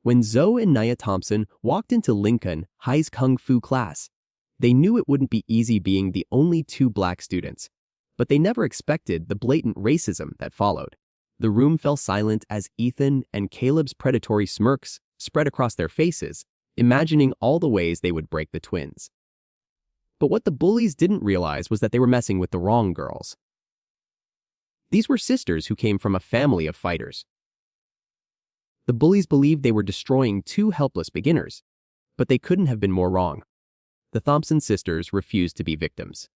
When Zoe and Nia Thompson walked into Lincoln High's Kung Fu class, they knew it wouldn't be easy being the only two black students, but they never expected the blatant racism that followed. The room fell silent as Ethan and Caleb's predatory smirks spread across their faces, imagining all the ways they would break the twins. But what the bullies didn't realize was that they were messing with the wrong girls. These were sisters who came from a family of fighters. The bullies believed they were destroying two helpless beginners, but they couldn't have been more wrong. The Thompson sisters refused to be victims.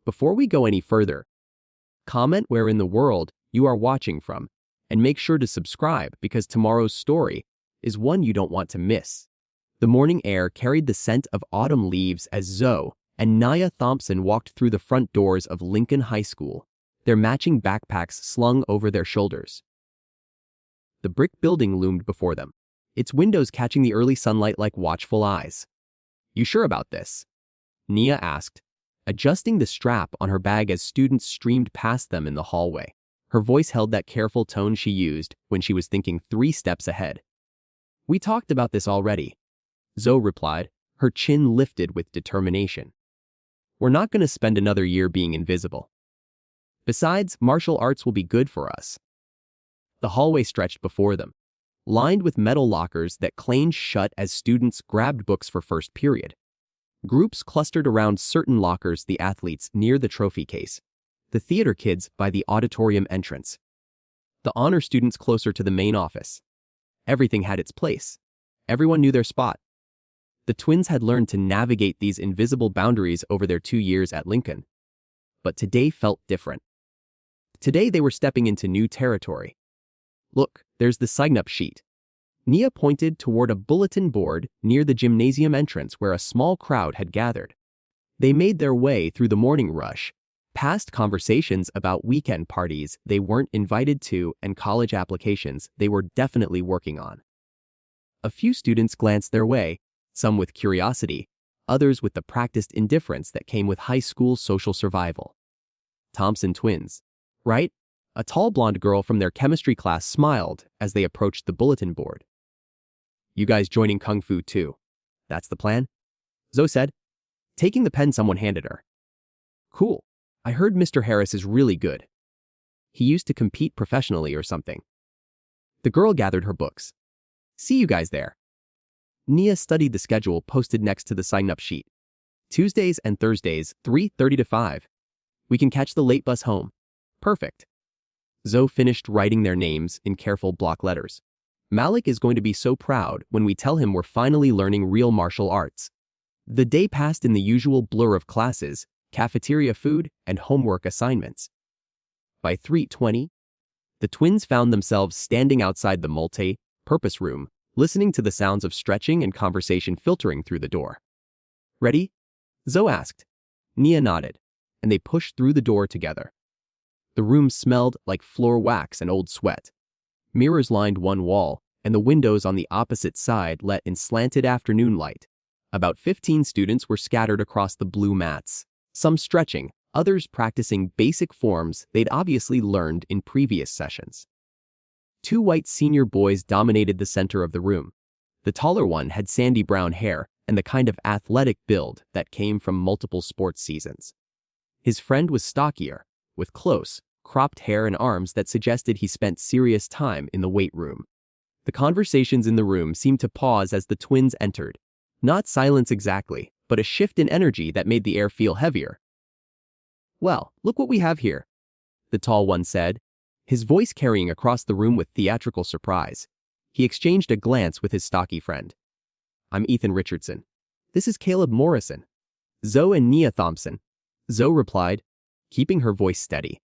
Before we go any further, comment where in the world you are watching from, and make sure to subscribe because tomorrow's story is one you don't want to miss. The morning air carried the scent of autumn leaves as Zoe and Nia Thompson walked through the front doors of Lincoln High School, their matching backpacks slung over their shoulders. The brick building loomed before them, its windows catching the early sunlight like watchful eyes. "You sure about this?" Nia asked, adjusting the strap on her bag as students streamed past them in the hallway. Her voice held that careful tone she used when she was thinking 3 steps ahead. "We talked about this already," Zoe replied, her chin lifted with determination. "We're not going to spend another year being invisible. Besides, martial arts will be good for us." The hallway stretched before them, lined with metal lockers that clanged shut as students grabbed books for first period. Groups clustered around certain lockers, the athletes near the trophy case, the theater kids by the auditorium entrance, the honor students closer to the main office. Everything had its place. Everyone knew their spot. The twins had learned to navigate these invisible boundaries over their 2 years at Lincoln. But today felt different. Today they were stepping into new territory. "Look, there's the sign-up sheet." Nia pointed toward a bulletin board near the gymnasium entrance where a small crowd had gathered. They made their way through the morning rush, past conversations about weekend parties they weren't invited to and college applications they were definitely working on. A few students glanced their way, some with curiosity, others with the practiced indifference that came with high school social survival. Thompson twins, right? A tall blonde girl from their chemistry class smiled as they approached the bulletin board. "You guys joining Kung Fu too? That's the plan?" Zoe said, taking the pen someone handed her. "Cool. I heard Mr. Harris is really good. He used to compete professionally or something." The girl gathered her books. "See you guys there." Nia studied the schedule posted next to the sign-up sheet. "Tuesdays and Thursdays, 3:30 to 5. We can catch the late bus home." "Perfect." Zoe finished writing their names in careful block letters. "Malik is going to be so proud when we tell him we're finally learning real martial arts." The day passed in the usual blur of classes, cafeteria food, and homework assignments. By 3:20, the twins found themselves standing outside the multi-purpose room, listening to the sounds of stretching and conversation filtering through the door. "Ready?" Zoe asked. Nia nodded, and they pushed through the door together. The room smelled like floor wax and old sweat. Mirrors lined one wall, and the windows on the opposite side let in slanted afternoon light. About 15 students were scattered across the blue mats, some stretching, others practicing basic forms they'd obviously learned in previous sessions. 2 white senior boys dominated the center of the room. The taller one had sandy brown hair and the kind of athletic build that came from multiple sports seasons. His friend was stockier, with close, cropped hair and arms that suggested he spent serious time in the weight room. The conversations in the room seemed to pause as the twins entered. Not silence exactly, but a shift in energy that made the air feel heavier. "Well, look what we have here," the tall one said, his voice carrying across the room with theatrical surprise. He exchanged a glance with his stocky friend. "I'm Ethan Richardson. This is Caleb Morrison." "Zoe and Nia Thompson," Zoe replied, keeping her voice steady.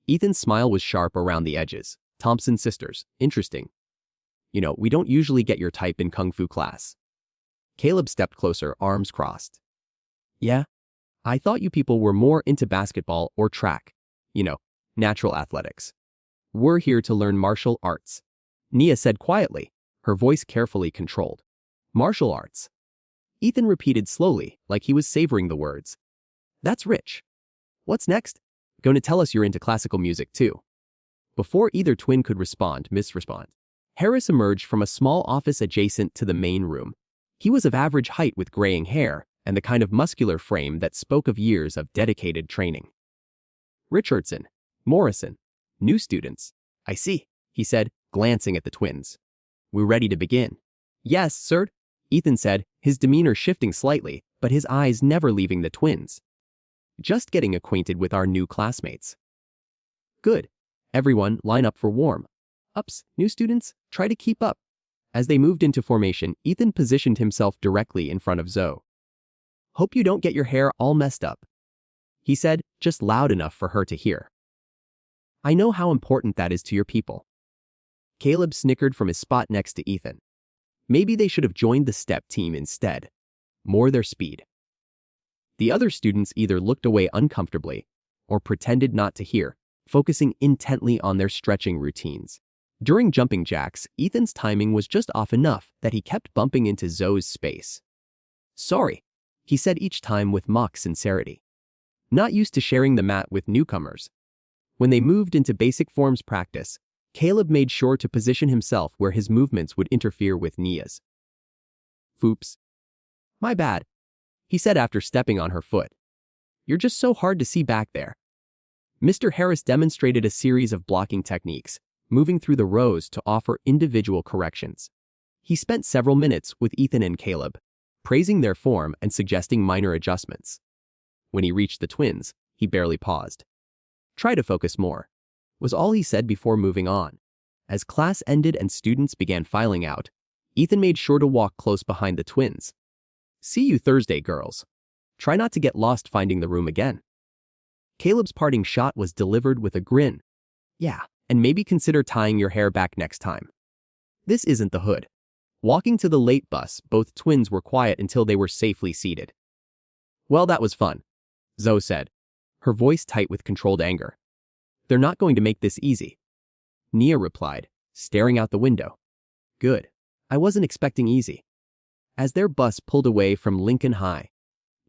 Ethan's smile was sharp around the edges. "Thompson sisters. Interesting. You know, we don't usually get your type in Kung Fu class." Caleb stepped closer, arms crossed. "Yeah? I thought you people were more into basketball or track. You know, natural athletics. We're here to learn martial arts," Nia said quietly, her voice carefully controlled. "Martial arts." Ethan repeated slowly, like he was savoring the words. "That's rich. What's next? Going to tell us you're into classical music too?" Before either twin could respond, Miss respond. Harris emerged from a small office adjacent to the main room. He was of average height with graying hair and the kind of muscular frame that spoke of years of dedicated training. Richardson, Morrison, new students. I see, he said, glancing at the twins. We're ready to begin. Yes, sir, Ethan said, his demeanor shifting slightly, but his eyes never leaving the twins. Just getting acquainted with our new classmates. Good. Everyone, line up for warm-ups. New students, try to keep up. As they moved into formation, Ethan positioned himself directly in front of Zoe. Hope you don't get your hair all messed up, he said, just loud enough for her to hear. I know how important that is to your people. Caleb snickered from his spot next to Ethan. Maybe they should have joined the step team instead. More their speed. The other students either looked away uncomfortably or pretended not to hear, focusing intently on their stretching routines. During jumping jacks, Ethan's timing was just off enough that he kept bumping into Zoe's space. Sorry, he said each time with mock sincerity. Not used to sharing the mat with newcomers. When they moved into basic forms practice, Caleb made sure to position himself where his movements would interfere with Nia's. Oops. My bad, he said after stepping on her foot. You're just so hard to see back there. Mr. Harris demonstrated a series of blocking techniques, moving through the rows to offer individual corrections. He spent several minutes with Ethan and Caleb, praising their form and suggesting minor adjustments. When he reached the twins, he barely paused. Try to focus more, was all he said before moving on. As class ended and students began filing out, Ethan made sure to walk close behind the twins. See you Thursday, girls. Try not to get lost finding the room again. Caleb's parting shot was delivered with a grin. Yeah, and maybe consider tying your hair back next time. This isn't the hood. Walking to the late bus, both twins were quiet until they were safely seated. Well, that was fun, Zoe said, her voice tight with controlled anger. They're not going to make this easy. Nia replied, staring out the window. Good. I wasn't expecting easy. As their bus pulled away from Lincoln High,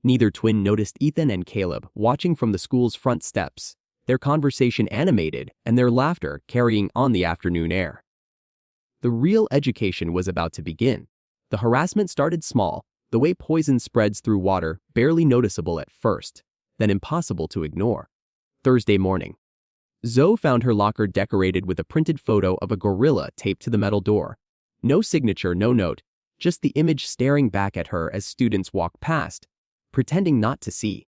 neither twin noticed Ethan and Caleb watching from the school's front steps, their conversation animated and their laughter carrying on the afternoon air. The real education was about to begin. The harassment started small, the way poison spreads through water, barely noticeable at first, then impossible to ignore. Thursday morning. Zoe found her locker decorated with a printed photo of a gorilla taped to the metal door. No signature, no note, just the image staring back at her as students walked past, pretending not to see.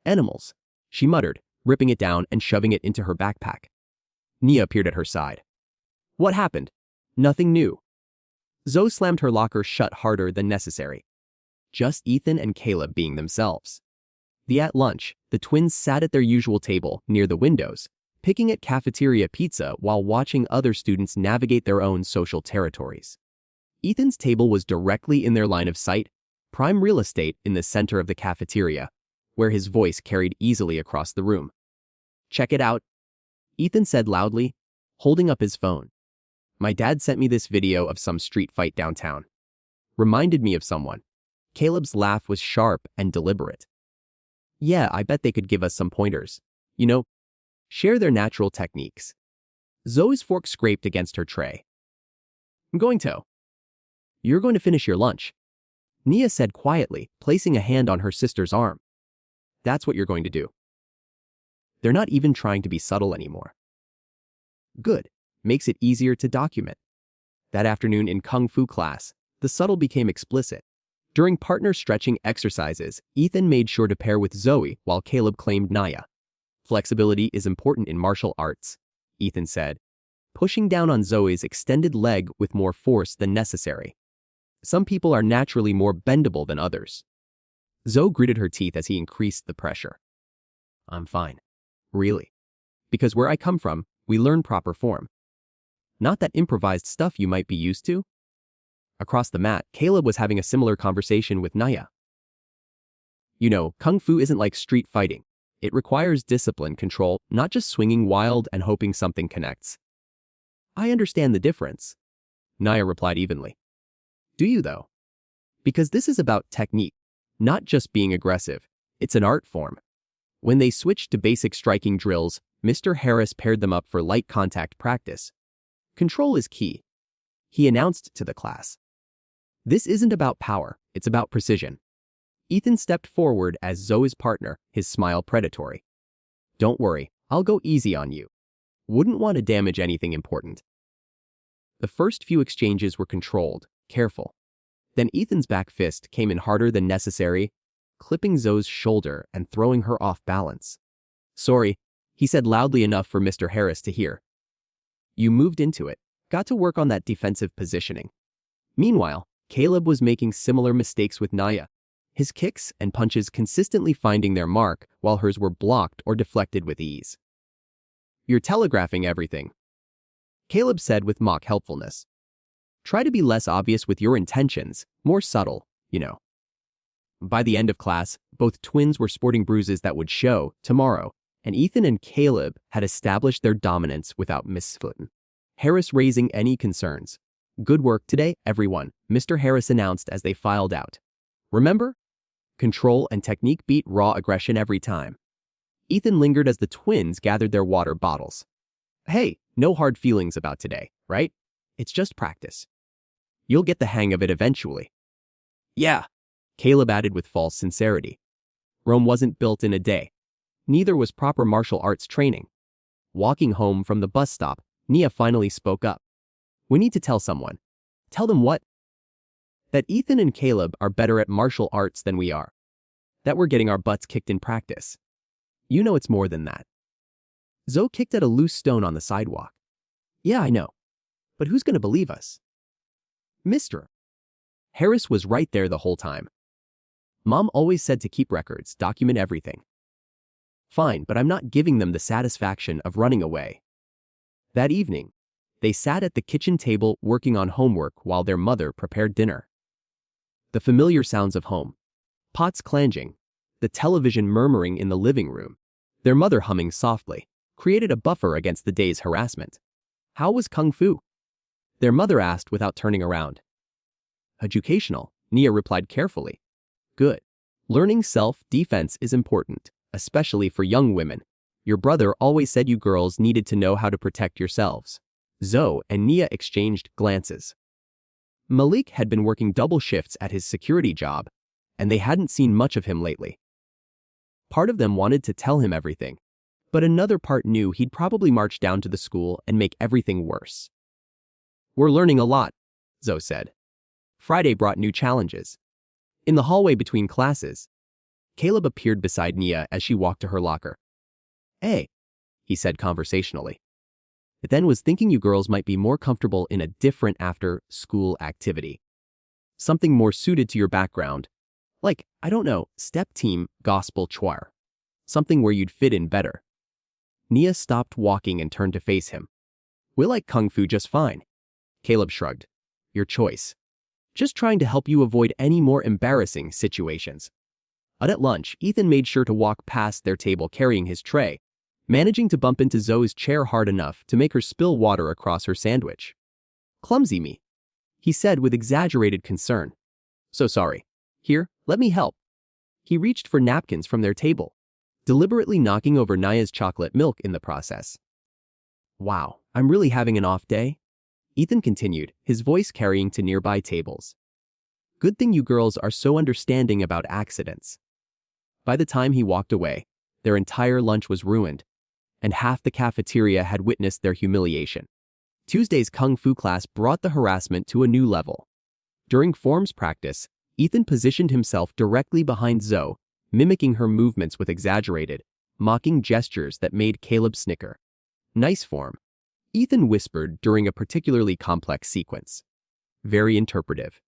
Animals, she muttered, ripping it down and shoving it into her backpack. Nia appeared at her side. What happened? Nothing new. Zoe slammed her locker shut harder than necessary. Just Ethan and Caleb being themselves. At lunch, the twins sat at their usual table near the windows, picking at cafeteria pizza while watching other students navigate their own social territories. Ethan's table was directly in their line of sight, prime real estate in the center of the cafeteria, where his voice carried easily across the room. Check it out, Ethan said loudly, holding up his phone. My dad sent me this video of some street fight downtown. Reminded me of someone. Caleb's laugh was sharp and deliberate. Yeah, I bet they could give us some pointers. You know, share their natural techniques. Zoe's fork scraped against her tray. I'm going to. You're going to finish your lunch, Nia said quietly, placing a hand on her sister's arm. That's what you're going to do. They're not even trying to be subtle anymore. Good. Makes it easier to document. That afternoon in Kung Fu class, the subtle became explicit. During partner stretching exercises, Ethan made sure to pair with Zoe while Caleb claimed Nia. Flexibility is important in martial arts, Ethan said, pushing down on Zoe's extended leg with more force than necessary. Some people are naturally more bendable than others. Zoe gritted her teeth as he increased the pressure. I'm fine. Really. Because where I come from, we learn proper form. Not that improvised stuff you might be used to. Across the mat, Caleb was having a similar conversation with Nia. You know, Kung Fu isn't like street fighting. It requires discipline, control, not just swinging wild and hoping something connects. I understand the difference, Nia replied evenly. Do you though? Because this is about technique, not just being aggressive. It's an art form. When they switched to basic striking drills, Mr. Harris paired them up for light contact practice. Control is key. he announced to the class. This isn't about power, it's about precision. Ethan stepped forward as Zoe's partner, his smile predatory. Don't worry, I'll go easy on you. Wouldn't want to damage anything important. The first few exchanges were controlled, careful. Then Ethan's back fist came in harder than necessary, clipping Zoe's shoulder and throwing her off balance. Sorry, he said loudly enough for Mr. Harris to hear. You moved into it, got to work on that defensive positioning. Meanwhile, Caleb was making similar mistakes with Naya, his kicks and punches consistently finding their mark while hers were blocked or deflected with ease. You're telegraphing everything, Caleb said with mock helpfulness. Try to be less obvious with your intentions, more subtle, you know. By the end of class, both twins were sporting bruises that would show tomorrow, and Ethan and Caleb had established their dominance without misfooting Harris raising any concerns. Good work today, everyone, Mr. Harris announced as they filed out. Remember? Control and technique beat raw aggression every time. Ethan lingered as the twins gathered their water bottles. Hey, no hard feelings about today, right? It's just practice. You'll get the hang of it eventually. Yeah, Caleb added with false sincerity. Rome wasn't built in a day. Neither was proper martial arts training. Walking home from the bus stop, Nia finally spoke up. We need to tell someone. Tell them what? That Ethan and Caleb are better at martial arts than we are. That we're getting our butts kicked in practice. You know it's more than that. Zoe kicked at a loose stone on the sidewalk. Yeah, I know. But who's going to believe us? Mr. Harris was right there the whole time. Mom always said to keep records, document everything. Fine, but I'm not giving them the satisfaction of running away. That evening, they sat at the kitchen table working on homework while their mother prepared dinner. The familiar sounds of home, pots clanging, the television murmuring in the living room, their mother humming softly, created a buffer against the day's harassment. How was Kung Fu? Their mother asked without turning around. Educational, Nia replied carefully. Good. Learning self-defense is important, especially for young women. Your brother always said you girls needed to know how to protect yourselves. Zoe and Nia exchanged glances. Malik had been working double shifts at his security job, and they hadn't seen much of him lately. Part of them wanted to tell him everything, but another part knew he'd probably march down to the school and make everything worse. We're learning a lot, Zoe said. Friday brought new challenges. In the hallway between classes, Caleb appeared beside Nia as she walked to her locker. Hey, he said conversationally. I then was thinking you girls might be more comfortable in a different after-school activity. Something more suited to your background. Like, I don't know, step team, gospel choir. Something where you'd fit in better. Nia stopped walking and turned to face him. We like Kung Fu just fine. Caleb shrugged. Your choice. Just trying to help you avoid any more embarrassing situations. At lunch, Ethan made sure to walk past their table carrying his tray, managing to bump into Zoe's chair hard enough to make her spill water across her sandwich. Clumsy me, he said with exaggerated concern. So sorry. Here, let me help. He reached for napkins from their table, deliberately knocking over Naya's chocolate milk in the process. Wow, I'm really having an off day, Ethan continued, his voice carrying to nearby tables. Good thing you girls are so understanding about accidents. By the time he walked away, their entire lunch was ruined, and half the cafeteria had witnessed their humiliation. Tuesday's Kung Fu class brought the harassment to a new level. During forms practice, Ethan positioned himself directly behind Zoe, mimicking her movements with exaggerated, mocking gestures that made Caleb snicker. Nice form, Ethan whispered during a particularly complex sequence. Very interpretive.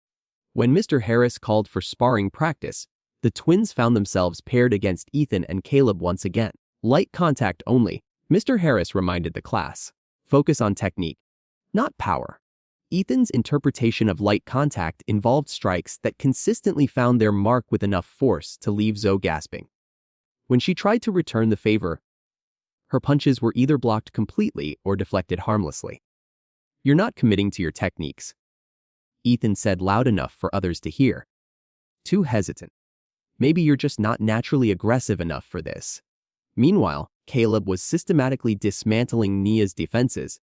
When Mr. Harris called for sparring practice, the twins found themselves paired against Ethan and Caleb once again. Light contact only, Mr. Harris reminded the class. Focus on technique, not power. Ethan's interpretation of light contact involved strikes that consistently found their mark with enough force to leave Zoe gasping. When she tried to return the favor, her punches were either blocked completely or deflected harmlessly. You're not committing to your techniques, Ethan said loud enough for others to hear. Too hesitant. Maybe you're just not naturally aggressive enough for this. Meanwhile, Caleb was systematically dismantling Nia's defenses,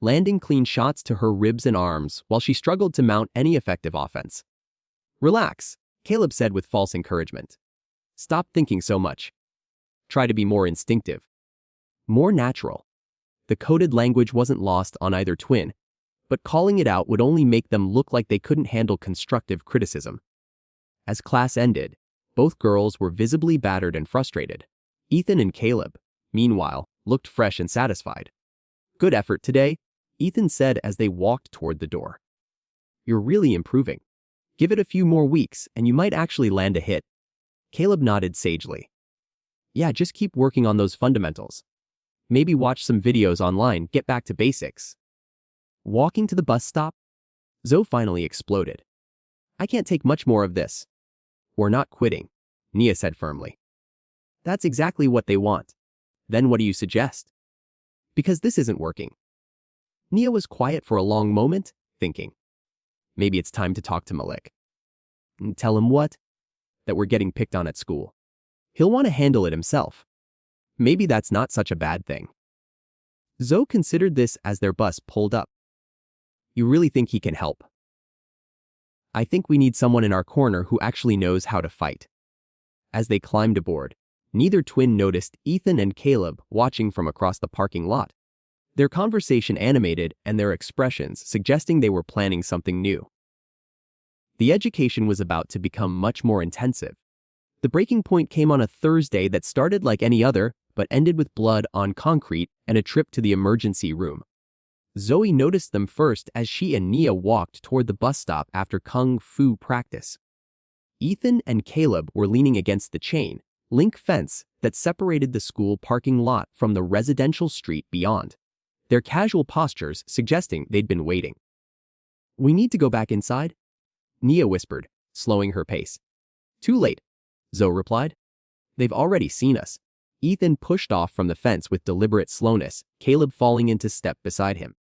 landing clean shots to her ribs and arms while she struggled to mount any effective offense. "Relax," Caleb said with false encouragement. "Stop thinking so much. Try to be more instinctive. More natural." The coded language wasn't lost on either twin, but calling it out would only make them look like they couldn't handle constructive criticism. As class ended, both girls were visibly battered and frustrated. Ethan and Caleb, meanwhile, looked fresh and satisfied. "Good effort today," Ethan said as they walked toward the door. "You're really improving. Give it a few more weeks and you might actually land a hit." Caleb nodded sagely. "Yeah, just keep working on those fundamentals. Maybe watch some videos online, get back to basics." Walking to the bus stop, Zoe finally exploded. "I can't take much more of this." "We're not quitting," Nia said firmly. "That's exactly what they want. Then what do you suggest?" "Because this isn't working." Nia was quiet for a long moment, thinking. Maybe it's time to talk to Malik. And tell him what? That we're getting picked on at school. He'll want to handle it himself. Maybe that's not such a bad thing. Zoe considered this as their bus pulled up. "You really think he can help?" "I think we need someone in our corner who actually knows how to fight." As they climbed aboard, neither twin noticed Ethan and Caleb watching from across the parking lot. Their conversation animated and their expressions suggesting they were planning something new. The education was about to become much more intensive. The breaking point came on a Thursday that started like any other, but ended with blood on concrete and a trip to the emergency room. Zoe noticed them first as she and Nia walked toward the bus stop after kung fu practice. Ethan and Caleb were leaning against the chain link fence that separated the school parking lot from the residential street beyond, their casual postures suggesting they'd been waiting. "We need to go back inside," Nia whispered, slowing her pace. "Too late," Zoe replied. "They've already seen us." Ethan pushed off from the fence with deliberate slowness, Caleb falling into step beside him.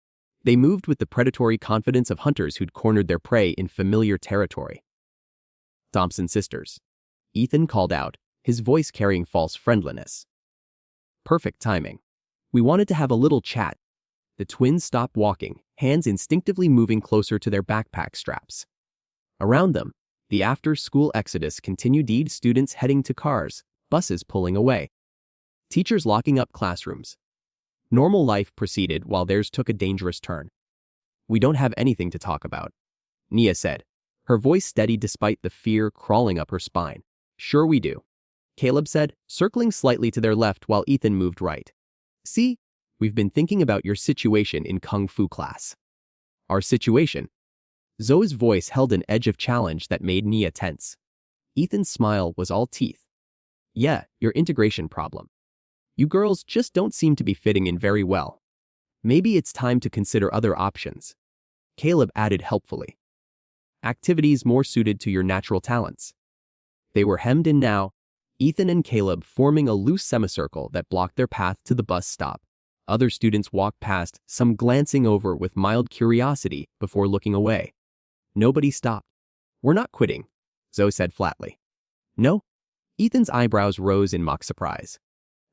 They moved with the predatory confidence of hunters who'd cornered their prey in familiar territory. "Thompson sisters," Ethan called out, his voice carrying false friendliness. "Perfect timing. We wanted to have a little chat." The twins stopped walking, hands instinctively moving closer to their backpack straps. Around them, the after-school exodus continued, students heading to cars, buses pulling away, teachers locking up classrooms. Normal life proceeded while theirs took a dangerous turn. "We don't have anything to talk about," Nia said, her voice steady despite the fear crawling up her spine. "Sure we do," Caleb said, circling slightly to their left while Ethan moved right. "See? We've been thinking about your situation in Kung Fu class." "Our situation?" Zoe's voice held an edge of challenge that made Nia tense. Ethan's smile was all teeth. "Yeah, your integration problem. You girls just don't seem to be fitting in very well. Maybe it's time to consider other options," Caleb added helpfully. "Activities more suited to your natural talents." They were hemmed in now, Ethan and Caleb forming a loose semicircle that blocked their path to the bus stop. Other students walked past, some glancing over with mild curiosity before looking away. Nobody stopped. "We're not quitting," Zoe said flatly. "No?" Ethan's eyebrows rose in mock surprise.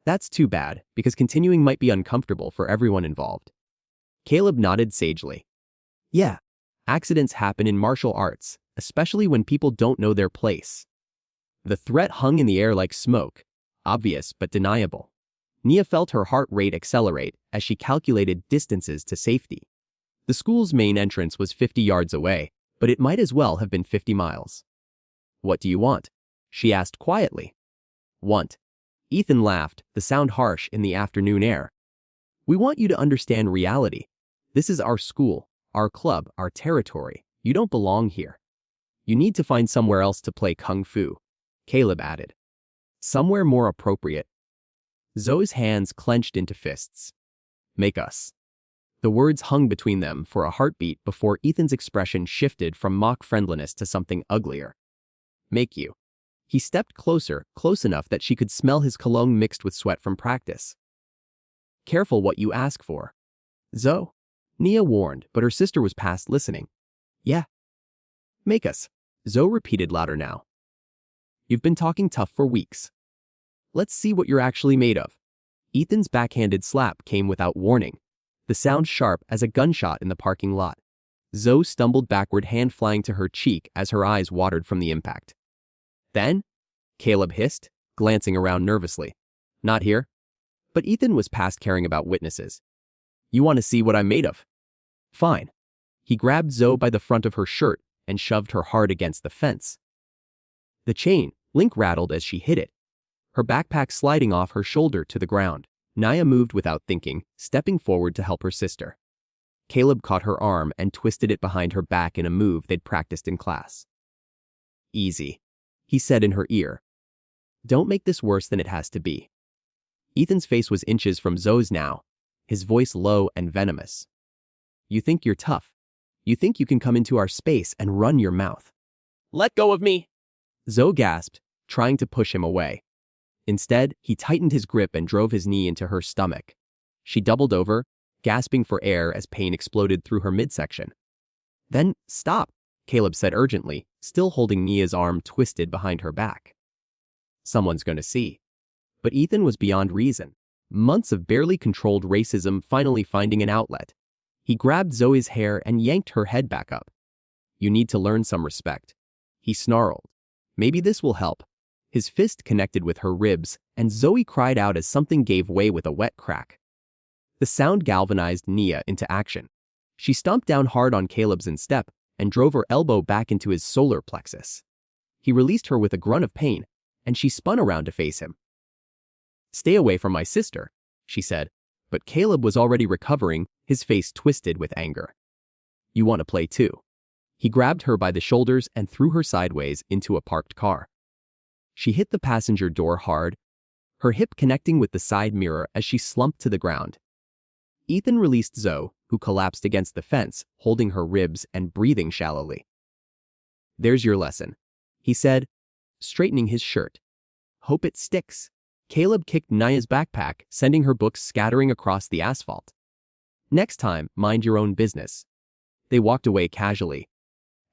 "That's too bad, because continuing might be uncomfortable for everyone involved." Caleb nodded sagely. "Yeah, accidents happen in martial arts, especially when people don't know their place." The threat hung in the air like smoke, obvious but deniable. Nia felt her heart rate accelerate as she calculated distances to safety. The school's main entrance was 50 yards away, but it might as well have been 50 miles. "What do you want?" she asked quietly. "Want?" Ethan laughed, the sound harsh in the afternoon air. "We want you to understand reality. This is our school, our club, our territory. You don't belong here. You need to find somewhere else to play kung fu," Caleb added. "Somewhere more appropriate." Zoe's hands clenched into fists. "Make us." The words hung between them for a heartbeat before Ethan's expression shifted from mock friendliness to something uglier. "Make you." He stepped closer, close enough that she could smell his cologne mixed with sweat from practice. "Careful what you ask for." "Zoe," Nia warned, but her sister was past listening. "Yeah." "Make us," Zoe repeated louder now. "You've been talking tough for weeks. Let's see what you're actually made of." Ethan's backhanded slap came without warning. the sound sharp as a gunshot in the parking lot. Zoe stumbled backward, hand flying to her cheek as her eyes watered from the impact. Then, Caleb hissed, glancing around nervously. Not here. But Ethan was past caring about witnesses. You want to see what I'm made of? Fine. He grabbed Zoe by the front of her shirt and shoved her hard against the fence. The chain link rattled as she hit it, her backpack sliding off her shoulder to the ground. Nia moved without thinking, stepping forward to help her sister. Caleb caught her arm and twisted it behind her back in a move they'd practiced in class. Easy, he said in her ear. Don't make this worse than it has to be. Ethan's face was inches from Zoe's now, his voice low and venomous. You think you're tough. You think you can come into our space and run your mouth. Let go of me! Zoe gasped, trying to push him away. Instead, he tightened his grip and drove his knee into her stomach. She doubled over, gasping for air as pain exploded through her midsection. Then, stop, Caleb said urgently, still holding Nia's arm twisted behind her back. Someone's going to see. But Ethan was beyond reason. Months of barely controlled racism finally finding an outlet. He grabbed Zoe's hair and yanked her head back up. You need to learn some respect. He snarled. Maybe this will help. His fist connected with her ribs, and Zoe cried out as something gave way with a wet crack. The sound galvanized Nia into action. She stomped down hard on Caleb's instep and drove her elbow back into his solar plexus. He released her with a grunt of pain, and she spun around to face him. Stay away from my sister, she said, but Caleb was already recovering, his face twisted with anger. You want to play too. He grabbed her by the shoulders and threw her sideways into a parked car. She hit the passenger door hard, her hip connecting with the side mirror as she slumped to the ground. Ethan released Zoe, who collapsed against the fence, holding her ribs and breathing shallowly. There's your lesson, he said, straightening his shirt. Hope it sticks. Caleb kicked Nia's backpack, sending her books scattering across the asphalt. Next time, mind your own business. They walked away casually,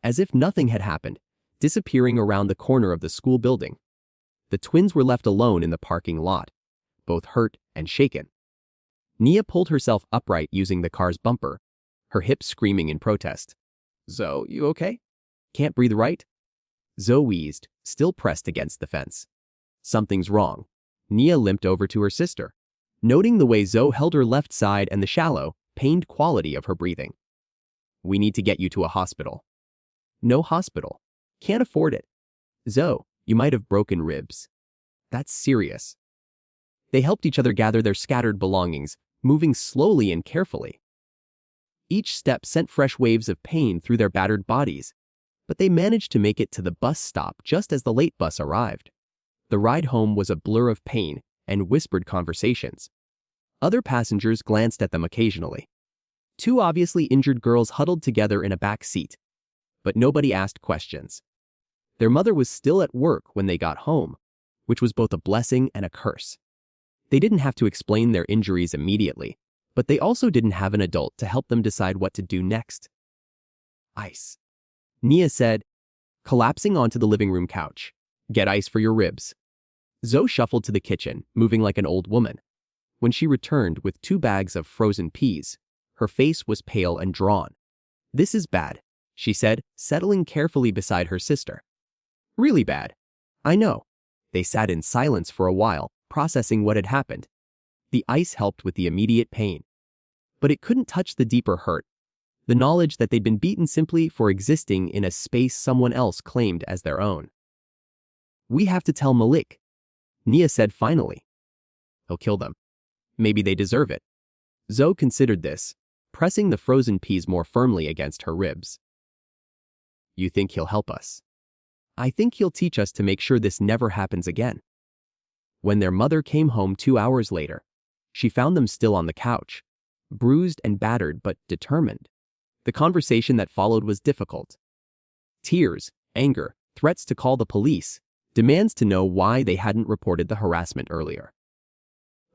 as if nothing had happened, disappearing around the corner of the school building. The twins were left alone in the parking lot, both hurt and shaken. Nia pulled herself upright using the car's bumper, her hips screaming in protest. Zoe, you okay? Can't breathe right? Zoe wheezed, still pressed against the fence. Something's wrong. Nia limped over to her sister, noting the way Zoe held her left side and the shallow, pained quality of her breathing. We need to get you to a hospital. No hospital. Can't afford it. Zoe, you might have broken ribs. That's serious. They helped each other gather their scattered belongings, moving slowly and carefully. Each step sent fresh waves of pain through their battered bodies, but they managed to make it to the bus stop just as the late bus arrived. The ride home was a blur of pain and whispered conversations. Other passengers glanced at them occasionally. Two obviously injured girls huddled together in a back seat, but nobody asked questions. Their mother was still at work when they got home, which was both a blessing and a curse. They didn't have to explain their injuries immediately, but they also didn't have an adult to help them decide what to do next. Ice, Nia said, collapsing onto the living room couch. Get ice for your ribs. Zoe shuffled to the kitchen, moving like an old woman. When she returned with 2 bags of frozen peas, her face was pale and drawn. This is bad, she said, settling carefully beside her sister. Really bad. I know. They sat in silence for a while, processing what had happened. The ice helped with the immediate pain. But it couldn't touch the deeper hurt, the knowledge that they'd been beaten simply for existing in a space someone else claimed as their own. We have to tell Malik, Nia said finally. He'll kill them. Maybe they deserve it. Zoe considered this, pressing the frozen peas more firmly against her ribs. You think he'll help us? I think he'll teach us to make sure this never happens again. When their mother came home 2 hours later, she found them still on the couch, bruised and battered but determined. The conversation that followed was difficult. Tears, anger, threats to call the police, demands to know why they hadn't reported the harassment earlier.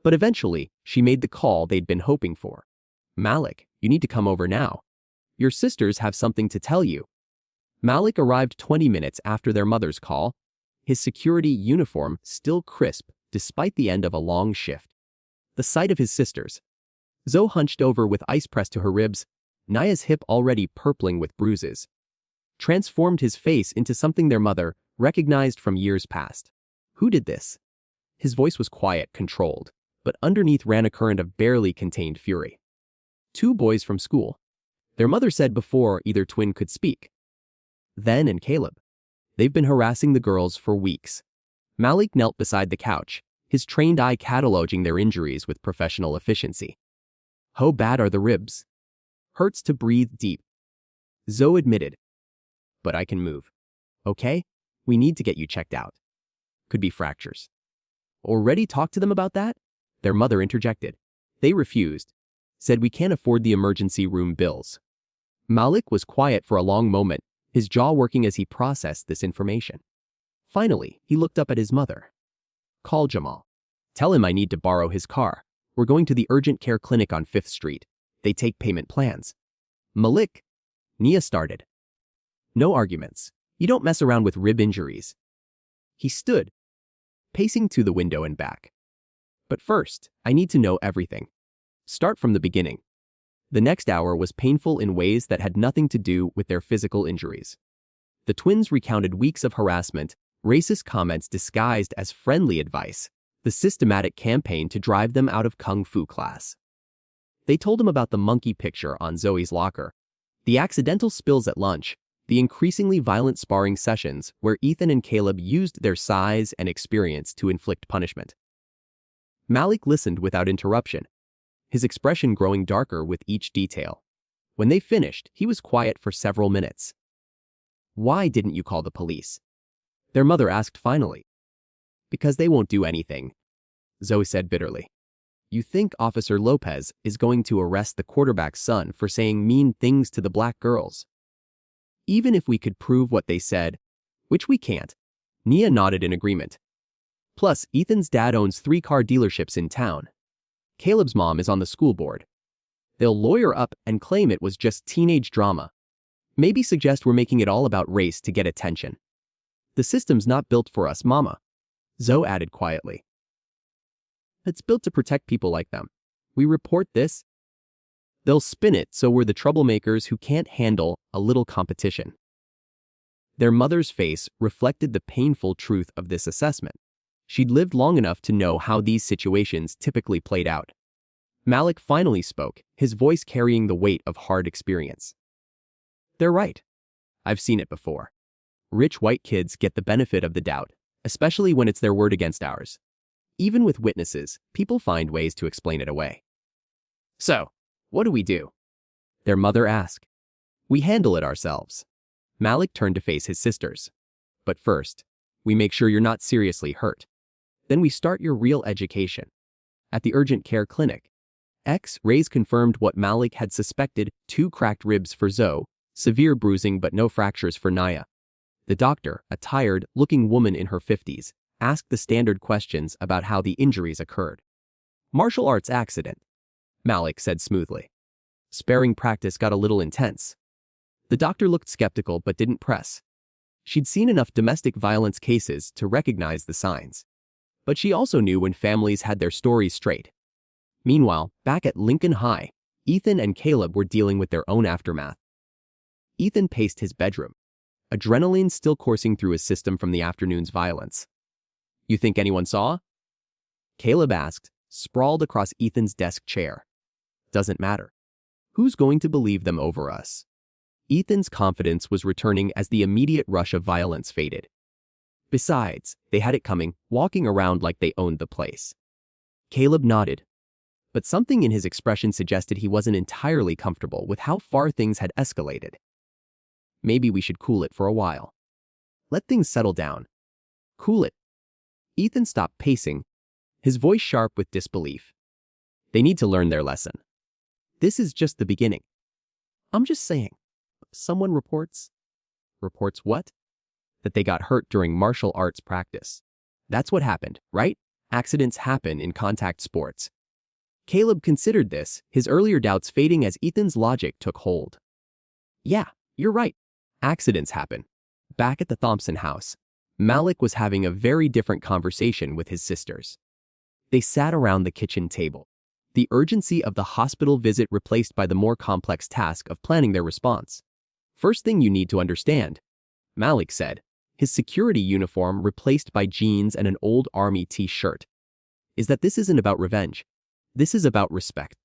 But eventually, she made the call they'd been hoping for. Malik, you need to come over now. Your sisters have something to tell you. Malik arrived 20 minutes after their mother's call, his security uniform still crisp despite the end of a long shift. The sight of his sisters, Zoe hunched over with ice pressed to her ribs, Naya's hip already purpling with bruises. Transformed his face into something their mother recognized from years past. Who did this? His voice was quiet, controlled, but underneath ran a current of barely contained fury. 2 boys from school. Their mother said before either twin could speak. Then and Caleb. They've been harassing the girls for weeks. Malik knelt beside the couch, his trained eye cataloging their injuries with professional efficiency. How bad are the ribs? Hurts to breathe deep. Zoe admitted. But I can move. Okay? We need to get you checked out. Could be fractures. Already talked to them about that? Their mother interjected. They refused. Said we can't afford the emergency room bills. Malik was quiet for a long moment, his jaw working as he processed this information. Finally, he looked up at his mother. Call Jamal. Tell him I need to borrow his car. We're going to the urgent care clinic on 5th Street. They take payment plans. Malik, Nia started. No arguments. You don't mess around with rib injuries. He stood, pacing to the window and back. But first, I need to know everything. Start from the beginning. The next hour was painful in ways that had nothing to do with their physical injuries. The twins recounted weeks of harassment, racist comments disguised as friendly advice, the systematic campaign to drive them out of kung fu class. They told him about the monkey picture on Zoe's locker, the accidental spills at lunch, the increasingly violent sparring sessions where Ethan and Caleb used their size and experience to inflict punishment. Malik listened without interruption, his expression growing darker with each detail. When they finished, he was quiet for several minutes. Why didn't you call the police? Their mother asked finally. Because they won't do anything, Zoe said bitterly. You think Officer Lopez is going to arrest the quarterback's son for saying mean things to the black girls? Even if we could prove what they said, which we can't, Nia nodded in agreement. Plus, Ethan's dad owns 3 car dealerships in town. Caleb's mom is on the school board. They'll lawyer up and claim it was just teenage drama. Maybe suggest we're making it all about race to get attention. The system's not built for us, Mama, Zoe added quietly. It's built to protect people like them. We report this. They'll spin it so we're the troublemakers who can't handle a little competition. Their mother's face reflected the painful truth of this assessment. She'd lived long enough to know how these situations typically played out. Malik finally spoke, his voice carrying the weight of hard experience. They're right. I've seen it before. Rich white kids get the benefit of the doubt, especially when it's their word against ours. Even with witnesses, people find ways to explain it away. So, what do we do? Their mother asked. We handle it ourselves. Malik turned to face his sisters. But first, we make sure you're not seriously hurt. Then we start your real education. At the urgent care clinic, X-rays confirmed what Malik had suspected: 2 cracked ribs for Zoe, severe bruising but no fractures for Naya. The doctor, a tired-looking woman in her 50s, asked the standard questions about how the injuries occurred. Martial arts accident, Malik said smoothly. Sparring practice got a little intense. The doctor looked skeptical but didn't press. She'd seen enough domestic violence cases to recognize the signs. But she also knew when families had their stories straight. Meanwhile, back at Lincoln High, Ethan and Caleb were dealing with their own aftermath. Ethan paced his bedroom, adrenaline still coursing through his system from the afternoon's violence. You think anyone saw? Caleb asked, sprawled across Ethan's desk chair. Doesn't matter. Who's going to believe them over us? Ethan's confidence was returning as the immediate rush of violence faded. Besides, they had it coming, walking around like they owned the place. Caleb nodded, but something in his expression suggested he wasn't entirely comfortable with how far things had escalated. Maybe we should cool it for a while. Let things settle down. Cool it. Ethan stopped pacing, his voice sharp with disbelief. They need to learn their lesson. This is just the beginning. I'm just saying. Someone reports. Reports what? That they got hurt during martial arts practice. That's what happened, right? Accidents happen in contact sports. Caleb considered this, his earlier doubts fading as Ethan's logic took hold. Yeah, you're right. Accidents happen. Back at the Thompson house, Malik was having a very different conversation with his sisters. They sat around the kitchen table, the urgency of the hospital visit replaced by the more complex task of planning their response. First thing you need to understand, Malik said, his security uniform replaced by jeans and an old army t-shirt, is that this isn't about revenge. This is about respect.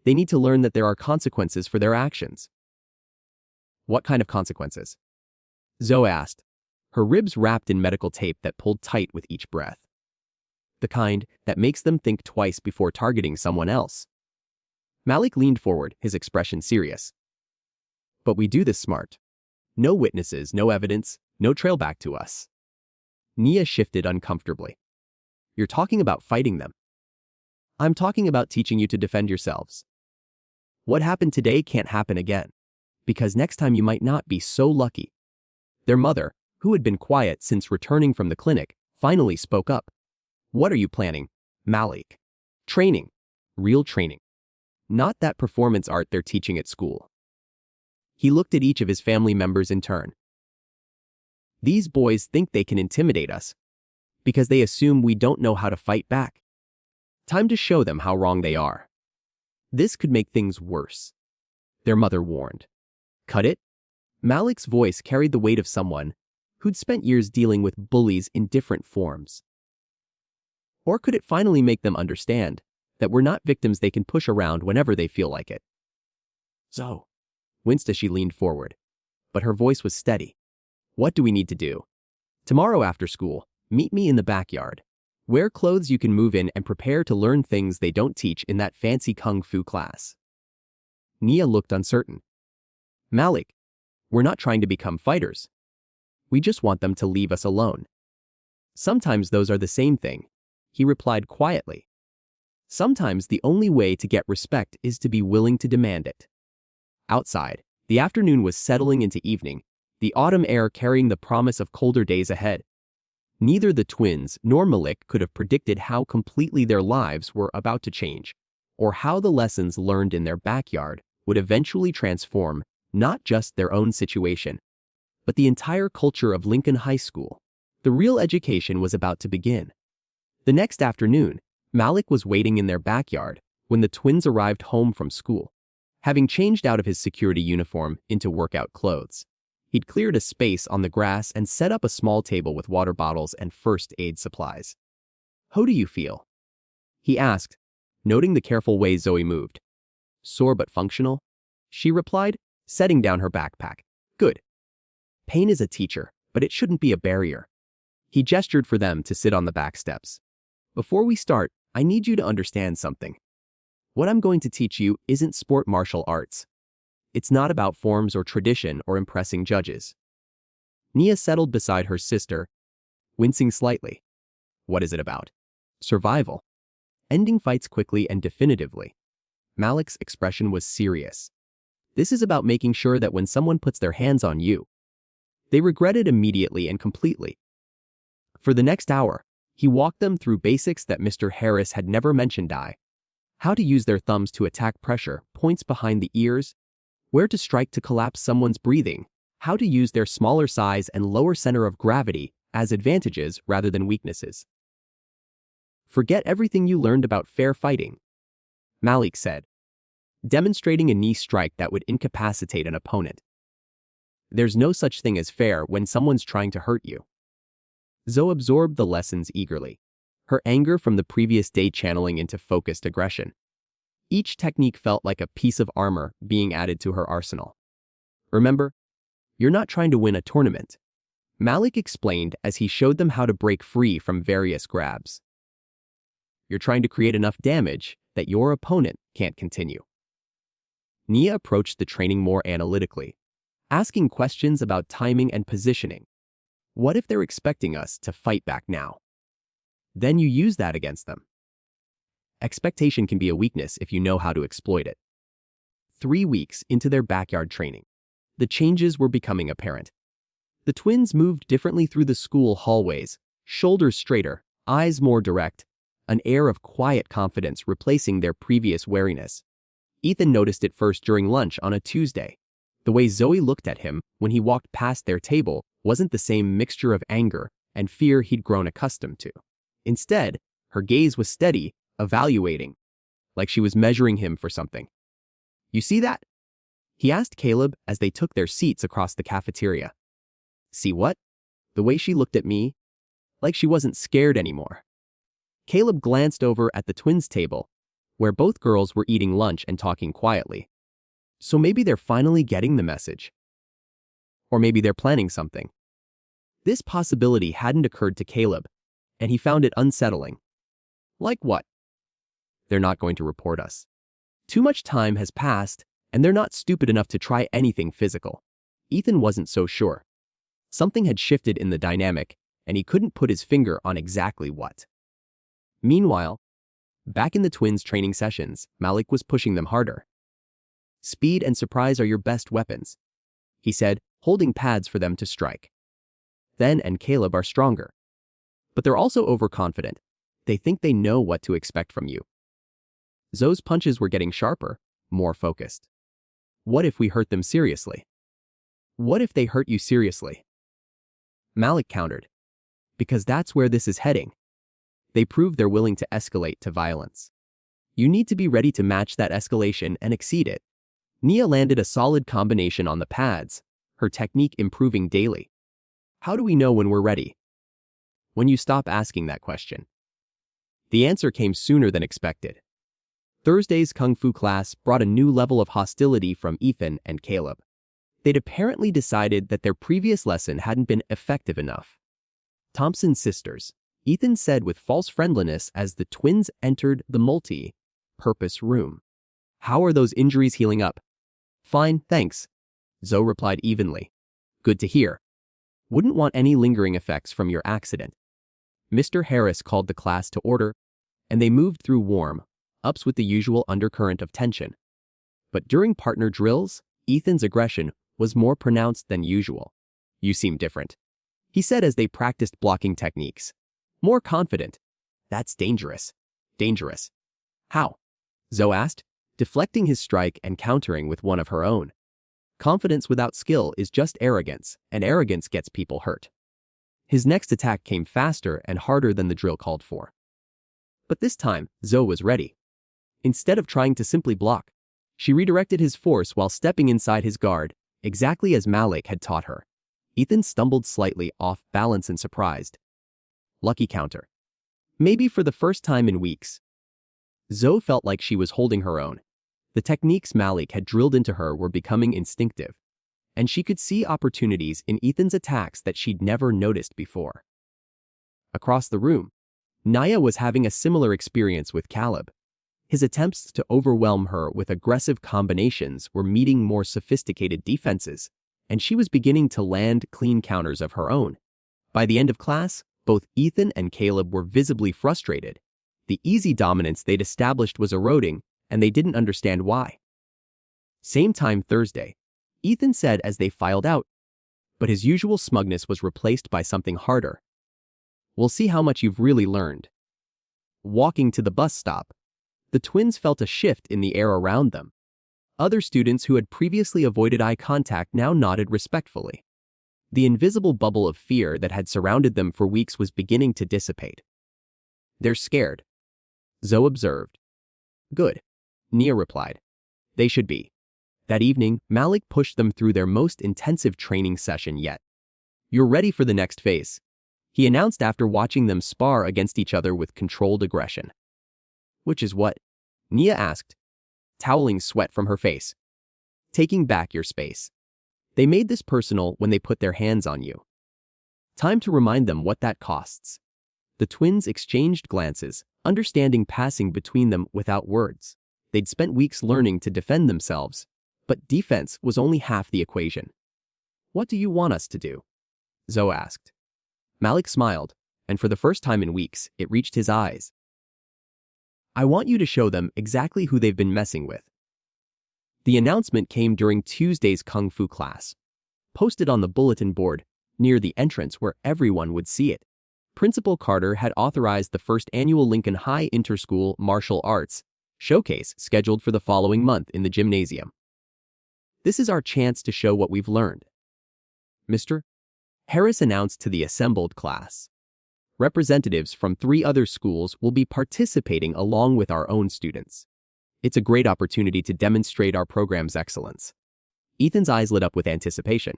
They need to learn that there are consequences for their actions. What kind of consequences? Zoe asked, her ribs wrapped in medical tape that pulled tight with each breath. The kind that makes them think twice before targeting someone else. Malik leaned forward, his expression serious. But we do this smart. No witnesses, no evidence, no trail back to us. Nia shifted uncomfortably. You're talking about fighting them. I'm talking about teaching you to defend yourselves. What happened today can't happen again, because next time you might not be so lucky. Their mother, who had been quiet since returning from the clinic, finally spoke up. What are you planning, Malik? Training. Real training. Not that performance art they're teaching at school. He looked at each of his family members in turn. These boys think they can intimidate us because they assume we don't know how to fight back. Time to show them how wrong they are. This could make things worse, their mother warned. Cut it? Malik's voice carried the weight of someone who'd spent years dealing with bullies in different forms. Or could it finally make them understand that we're not victims they can push around whenever they feel like it? Zoe, winced as she leaned forward, but her voice was steady. What do we need to do? Tomorrow after school, meet me in the backyard. Wear clothes you can move in and prepare to learn things they don't teach in that fancy kung fu class. Nia looked uncertain. Malik, we're not trying to become fighters. We just want them to leave us alone. Sometimes those are the same thing, he replied quietly. Sometimes the only way to get respect is to be willing to demand it. Outside, the afternoon was settling into evening, the autumn air carrying the promise of colder days ahead. Neither the twins nor Malik could have predicted how completely their lives were about to change, or how the lessons learned in their backyard would eventually transform not just their own situation, but the entire culture of Lincoln High School. The real education was about to begin. The next afternoon, Malik was waiting in their backyard when the twins arrived home from school, having changed out of his security uniform into workout clothes. He'd cleared a space on the grass and set up a small table with water bottles and first aid supplies. How do you feel? He asked, noting the careful way Zoe moved. Sore but functional, she replied, setting down her backpack. Good. Pain is a teacher, but it shouldn't be a barrier. He gestured for them to sit on the back steps. Before we start, I need you to understand something. What I'm going to teach you isn't sport martial arts. It's not about forms or tradition or impressing judges. Nia settled beside her sister, wincing slightly. What is it about? Survival. Ending fights quickly and definitively. Malik's expression was serious. This is about making sure that when someone puts their hands on you, they regret it immediately and completely. For the next hour, he walked them through basics that Mr. Harris had never mentioned. How to use their thumbs to attack pressure, points behind the ears, where to strike to collapse someone's breathing, how to use their smaller size and lower center of gravity as advantages rather than weaknesses. Forget everything you learned about fair fighting, Malik said, demonstrating a knee strike that would incapacitate an opponent. There's no such thing as fair when someone's trying to hurt you. Zoe absorbed the lessons eagerly, her anger from the previous day channeling into focused aggression. Each technique felt like a piece of armor being added to her arsenal. Remember, you're not trying to win a tournament, Malik explained as he showed them how to break free from various grabs. You're trying to create enough damage that your opponent can't continue. Nia approached the training more analytically, asking questions about timing and positioning. What if they're expecting us to fight back now? Then you use that against them. Expectation can be a weakness if you know how to exploit it. 3 weeks into their backyard training, the changes were becoming apparent. The twins moved differently through the school hallways, shoulders straighter, eyes more direct, an air of quiet confidence replacing their previous wariness. Ethan noticed it first during lunch on a Tuesday. The way Zoe looked at him when he walked past their table wasn't the same mixture of anger and fear he'd grown accustomed to. Instead, her gaze was steady, evaluating. like she was measuring him for something. "You see that?" he asked Caleb as they took their seats across the cafeteria. "See what?" The way she looked at me, like she wasn't scared anymore. Caleb glanced over at the twins' table, where both girls were eating lunch and talking quietly. So maybe they're finally getting the message. Or maybe they're planning something. This possibility hadn't occurred to Caleb, and he found it unsettling. Like what? They're not going to report us. Too much time has passed, and they're not stupid enough to try anything physical. Ethan wasn't so sure. Something had shifted in the dynamic, and he couldn't put his finger on exactly what. Meanwhile, back in the twins' training sessions, Malik was pushing them harder. "Speed and surprise are your best weapons," he said, holding pads for them to strike. "Then and Caleb are stronger. But they're also overconfident. They think they know what to expect from you." Zoe's punches were getting sharper, more focused. "What if we hurt them seriously?" "What if they hurt you seriously?" Malik countered. "Because that's where this is heading." They prove they're willing to escalate to violence. You need to be ready to match that escalation and exceed it. Nia landed a solid combination on the pads, her technique improving daily. "How do we know when we're ready?" "When you stop asking that question." The answer came sooner than expected. Thursday's Kung Fu class brought a new level of hostility from Ethan and Caleb. They'd apparently decided that their previous lesson hadn't been effective enough. Thompson's sisters, Ethan said with false friendliness as the twins entered the multi-purpose room. "How are those injuries healing up?" "Fine, thanks," Zoe replied evenly. "Good to hear. Wouldn't want any lingering effects from your accident." Mr. Harris called the class to order, and they moved through warm-ups with the usual undercurrent of tension. But during partner drills, Ethan's aggression was more pronounced than usual. "You seem different," he said as they practiced blocking techniques. "More confident." "That's dangerous." "Dangerous. How?" Zoe asked, deflecting his strike and countering with one of her own. "Confidence without skill is just arrogance, and arrogance gets people hurt." His next attack came faster and harder than the drill called for. But this time, Zoe was ready. Instead of trying to simply block, she redirected his force while stepping inside his guard, exactly as Malik had taught her. Ethan stumbled slightly off balance and surprised. Lucky counter. Maybe for the first time in weeks. Zoe felt like she was holding her own. The techniques Malik had drilled into her were becoming instinctive, and she could see opportunities in Ethan's attacks that she'd never noticed before. Across the room, Nia was having a similar experience with Caleb. His attempts to overwhelm her with aggressive combinations were meeting more sophisticated defenses, and she was beginning to land clean counters of her own. By the end of class, both Ethan and Caleb were visibly frustrated. The easy dominance they'd established was eroding, and they didn't understand why. Same time Thursday, Ethan said as they filed out, but his usual smugness was replaced by something harder. "We'll see how much you've really learned." Walking to the bus stop, the twins felt a shift in the air around them. Other students who had previously avoided eye contact now nodded respectfully. The invisible bubble of fear that had surrounded them for weeks was beginning to dissipate. "They're scared," Zoe observed. "Good," Nia replied. "They should be." That evening, Malik pushed them through their most intensive training session yet. "You're ready for the next phase," he announced after watching them spar against each other with controlled aggression. "Which is what?" Nia asked, toweling sweat from her face. "Taking back your space. They made this personal when they put their hands on you. Time to remind them what that costs." The twins exchanged glances, understanding passing between them without words. They'd spent weeks learning to defend themselves, but defense was only half the equation. "What do you want us to do?" Zoe asked. Malik smiled, and for the first time in weeks, it reached his eyes. "I want you to show them exactly who they've been messing with." The announcement came during Tuesday's Kung Fu class, posted on the bulletin board near the entrance where everyone would see it. Principal Carter had authorized the first annual Lincoln High Interschool Martial Arts showcase scheduled for the following month in the gymnasium. "This is our chance to show what we've learned," Mr. Harris announced to the assembled class. "Representatives from 3 other schools will be participating along with our own students. It's a great opportunity to demonstrate our program's excellence. Ethan's eyes lit up with anticipation.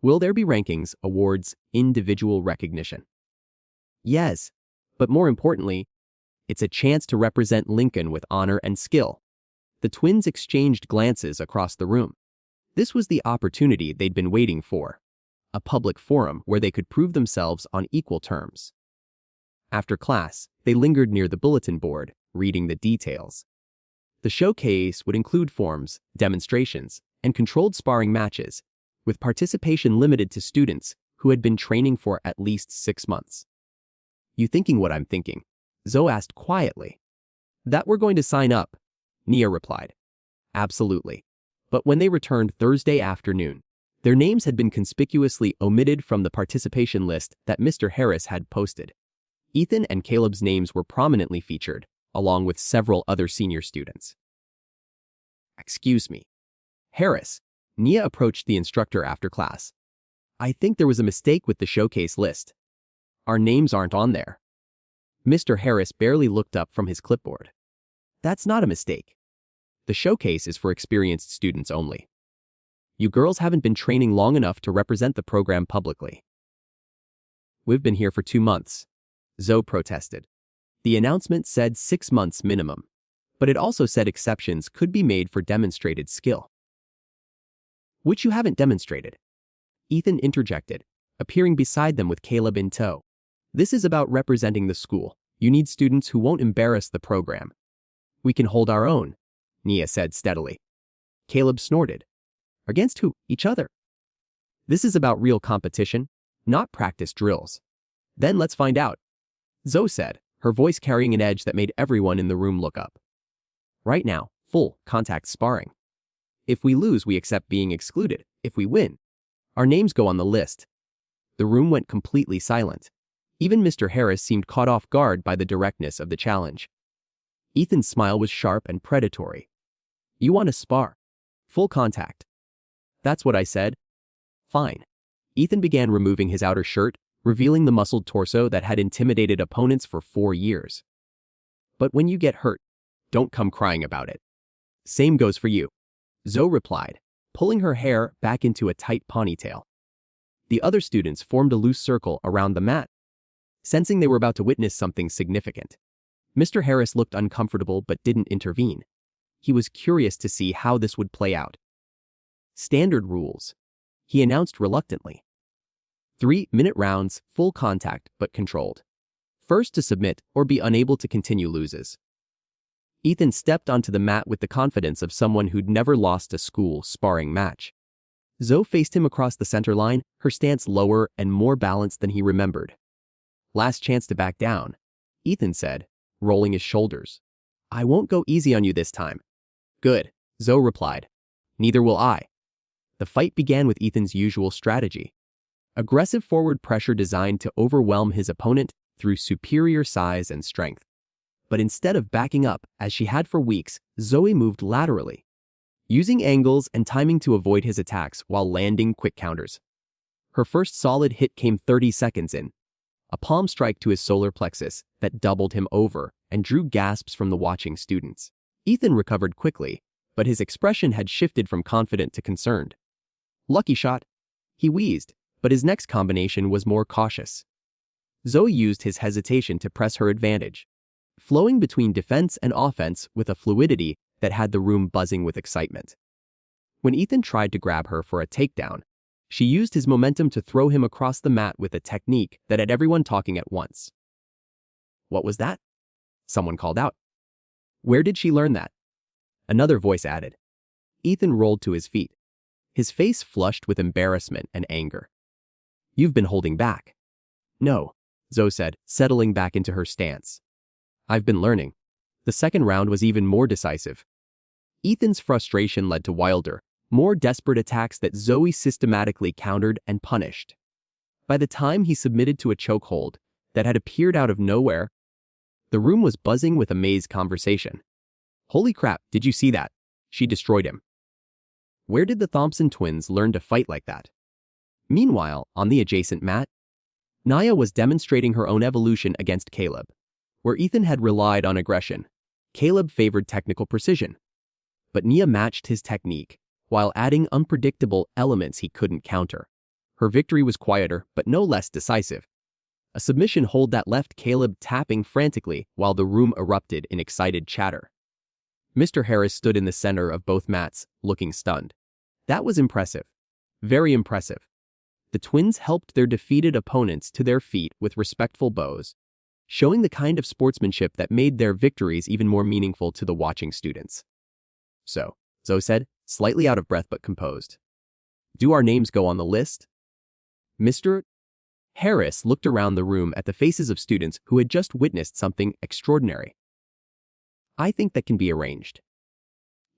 Will there be rankings, awards, individual recognition? Yes, but more importantly, it's a chance to represent Lincoln with honor and skill. The twins exchanged glances across the room. This was the opportunity they'd been waiting for. A public forum where they could prove themselves on equal terms. After class, they lingered near the bulletin board, reading the details. The showcase would include forms, demonstrations, and controlled sparring matches, with participation limited to students who had been training for at least 6 months. You thinking what I'm thinking? Zoe asked quietly. That we're going to sign up, Nia replied. Absolutely. But when they returned Thursday afternoon, their names had been conspicuously omitted from the participation list that Mr. Harris had posted. Ethan and Caleb's names were prominently featured, along with several other senior students. Excuse me. Harris, Nia approached the instructor after class. I think there was a mistake with the showcase list. Our names aren't on there. Mr. Harris barely looked up from his clipboard. That's not a mistake. The showcase is for experienced students only. You girls haven't been training long enough to represent the program publicly. We've been here for 2 months, Zoe protested. The announcement said 6 months minimum, but it also said exceptions could be made for demonstrated skill. Which you haven't demonstrated. Ethan interjected, appearing beside them with Caleb in tow. This is about representing the school. You need students who won't embarrass the program. We can hold our own, Nia said steadily. Caleb snorted. Against who? Each other. This is about real competition, not practice drills. Then let's find out, Zoe said, her voice carrying an edge that made everyone in the room look up. Right now, full contact sparring. If we lose, we accept being excluded. If we win, our names go on the list. The room went completely silent. Even Mr. Harris seemed caught off guard by the directness of the challenge. Ethan's smile was sharp and predatory. You want to spar? Full contact. That's what I said. Fine. Ethan began removing his outer shirt, revealing the muscled torso that had intimidated opponents for 4 years. But when you get hurt, don't come crying about it. Same goes for you, Zoe replied, pulling her hair back into a tight ponytail. The other students formed a loose circle around the mat, sensing they were about to witness something significant. Mr. Harris looked uncomfortable but didn't intervene. He was curious to see how this would play out. Standard rules, he announced reluctantly. 3-minute rounds, full contact but controlled. First to submit or be unable to continue loses. Ethan stepped onto the mat with the confidence of someone who'd never lost a school sparring match. Zoe faced him across the center line, her stance lower and more balanced than he remembered. Last chance to back down, Ethan said, rolling his shoulders. I won't go easy on you this time. Good, Zoe replied. Neither will I. The fight began with Ethan's usual strategy. Aggressive forward pressure designed to overwhelm his opponent through superior size and strength. But instead of backing up, as she had for weeks, Zoe moved laterally, using angles and timing to avoid his attacks while landing quick counters. Her first solid hit came 30 seconds in, a palm strike to his solar plexus that doubled him over and drew gasps from the watching students. Ethan recovered quickly, but his expression had shifted from confident to concerned. Lucky shot, he wheezed, but his next combination was more cautious. Zoe used his hesitation to press her advantage, flowing between defense and offense with a fluidity that had the room buzzing with excitement. When Ethan tried to grab her for a takedown, she used his momentum to throw him across the mat with a technique that had everyone talking at once. What was that? Someone called out. Where did she learn that? Another voice added. Ethan rolled to his feet, his face flushed with embarrassment and anger. You've been holding back. No, Zoe said, settling back into her stance. I've been learning. The second round was even more decisive. Ethan's frustration led to wilder, more desperate attacks that Zoe systematically countered and punished. By the time he submitted to a chokehold that had appeared out of nowhere, the room was buzzing with amazed conversation. Holy crap, did you see that? She destroyed him. Where did the Thompson twins learn to fight like that? Meanwhile, on the adjacent mat, Nia was demonstrating her own evolution against Caleb. Where Ethan had relied on aggression, Caleb favored technical precision, but Nia matched his technique while adding unpredictable elements he couldn't counter. Her victory was quieter, but no less decisive. A submission hold that left Caleb tapping frantically while the room erupted in excited chatter. Mr. Harris stood in the center of both mats, looking stunned. That was impressive. Very impressive. The twins helped their defeated opponents to their feet with respectful bows, showing the kind of sportsmanship that made their victories even more meaningful to the watching students. So, Zoe said, slightly out of breath but composed. Do our names go on the list? Mr. Harris looked around the room at the faces of students who had just witnessed something extraordinary. I think that can be arranged.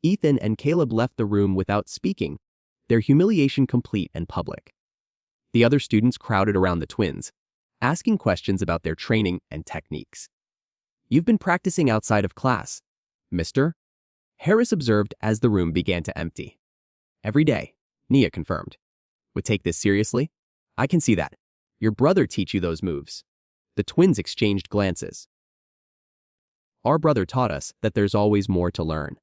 Ethan and Caleb left the room without speaking, their humiliation complete and public. The other students crowded around the twins, asking questions about their training and techniques. You've been practicing outside of class, Mr. Harris observed as the room began to empty. Every day, Nia confirmed. Would take this seriously? I can see that. Your brother teach you those moves. The twins exchanged glances. Our brother taught us that there's always more to learn.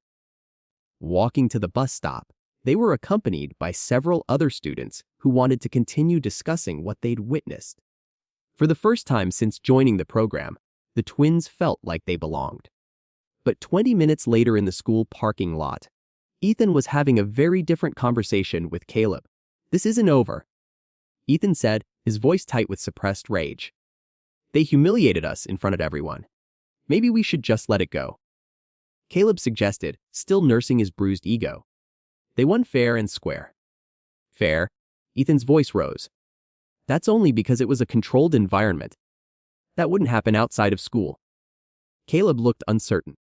Walking to the bus stop, they were accompanied by several other students who wanted to continue discussing what they'd witnessed. For the first time since joining the program, the twins felt like they belonged. But 20 minutes later in the school parking lot, Ethan was having a very different conversation with Caleb. This isn't over, Ethan said, his voice tight with suppressed rage. They humiliated us in front of everyone. Maybe we should just let it go. Caleb suggested, still nursing his bruised ego. They won fair and square. Fair? Ethan's voice rose. That's only because it was a controlled environment. That wouldn't happen outside of school. Caleb looked uncertain.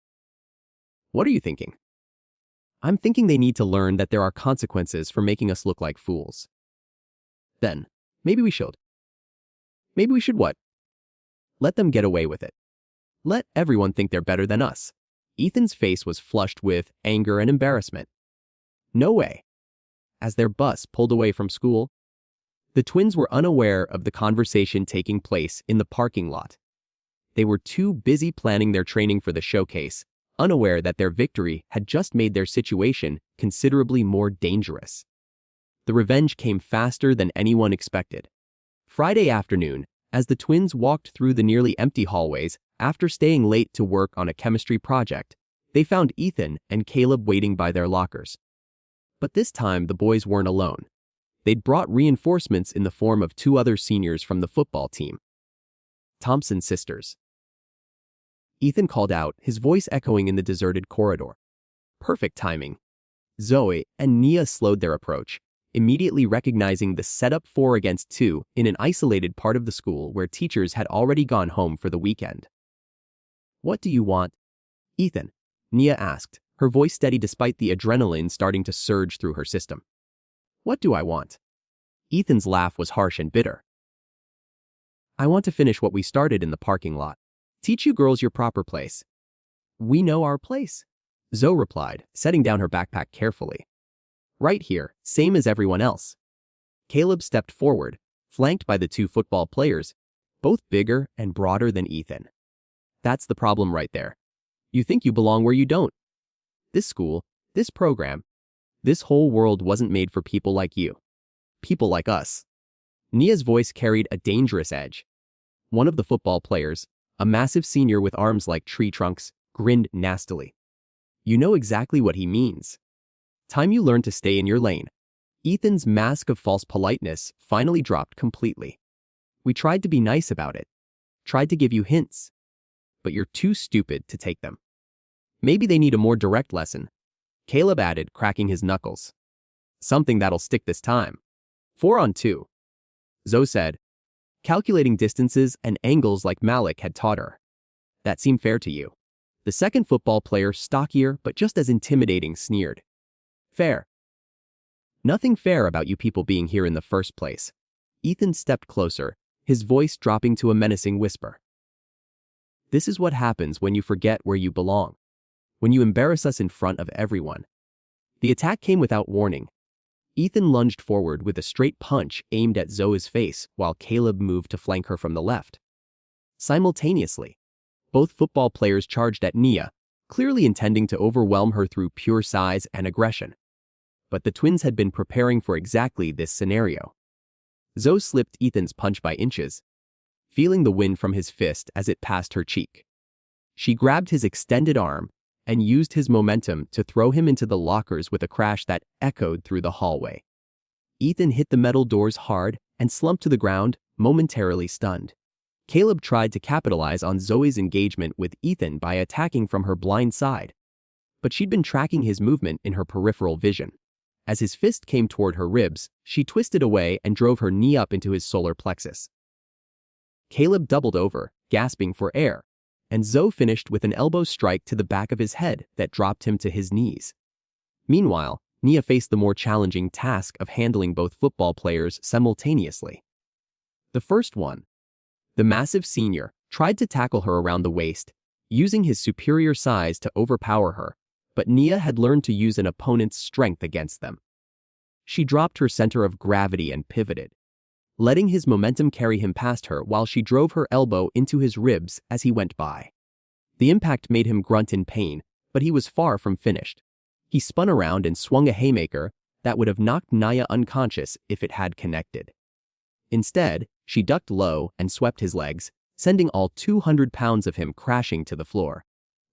What are you thinking? I'm thinking they need to learn that there are consequences for making us look like fools. Then, maybe we should. Maybe we should what? Let them get away with it. Let everyone think they're better than us. Ethan's face was flushed with anger and embarrassment. No way. As their bus pulled away from school, the twins were unaware of the conversation taking place in the parking lot. They were too busy planning their training for the showcase, unaware that their victory had just made their situation considerably more dangerous. The revenge came faster than anyone expected. Friday afternoon, as the twins walked through the nearly empty hallways after staying late to work on a chemistry project, they found Ethan and Caleb waiting by their lockers. But this time, the boys weren't alone. They'd brought reinforcements in the form of 2 other seniors from the football team. Thompson sisters. Ethan called out, his voice echoing in the deserted corridor. Perfect timing. Zoe and Nia slowed their approach, immediately recognizing the setup 4 against 2 in an isolated part of the school where teachers had already gone home for the weekend. What do you want? Ethan, Nia asked, her voice steady despite the adrenaline starting to surge through her system. What do I want? Ethan's laugh was harsh and bitter. I want to finish what we started in the parking lot. Teach you girls your proper place. We know our place, Zoe replied, setting down her backpack carefully. Right here, same as everyone else. Caleb stepped forward, flanked by the 2 football players, both bigger and broader than Ethan. That's the problem right there. You think you belong where you don't. This school, this program, this whole world wasn't made for people like you. People like us. Nia's voice carried a dangerous edge. One of the football players, a massive senior with arms like tree trunks, grinned nastily. You know exactly what he means. Time you learn to stay in your lane. Ethan's mask of false politeness finally dropped completely. We tried to be nice about it. Tried to give you hints. But you're too stupid to take them. Maybe they need a more direct lesson, Caleb added, cracking his knuckles. Something that'll stick this time. 4 on 2. Zoe said, calculating distances and angles like Malik had taught her. That seemed fair to you. The second football player, stockier but just as intimidating, sneered. Fair. Nothing fair about you people being here in the first place. Ethan stepped closer, his voice dropping to a menacing whisper. This is what happens when you forget where you belong. When you embarrass us in front of everyone. The attack came without warning. Ethan lunged forward with a straight punch aimed at Zoe's face while Caleb moved to flank her from the left. Simultaneously, both football players charged at Nia, clearly intending to overwhelm her through pure size and aggression. But the twins had been preparing for exactly this scenario. Zoe slipped Ethan's punch by inches, feeling the wind from his fist as it passed her cheek. She grabbed his extended arm and used his momentum to throw him into the lockers with a crash that echoed through the hallway. Ethan hit the metal doors hard and slumped to the ground, momentarily stunned. Caleb tried to capitalize on Zoe's engagement with Ethan by attacking from her blind side, but she'd been tracking his movement in her peripheral vision. As his fist came toward her ribs, she twisted away and drove her knee up into his solar plexus. Caleb doubled over, gasping for air, and Zoe finished with an elbow strike to the back of his head that dropped him to his knees. Meanwhile, Nia faced the more challenging task of handling both football players simultaneously. The first one, the massive senior, tried to tackle her around the waist, using his superior size to overpower her, but Nia had learned to use an opponent's strength against them. She dropped her center of gravity and pivoted, letting his momentum carry him past her while she drove her elbow into his ribs as he went by. The impact made him grunt in pain, but he was far from finished. He spun around and swung a haymaker that would have knocked Nia unconscious if it had connected. Instead, she ducked low and swept his legs, sending all 200 pounds of him crashing to the floor.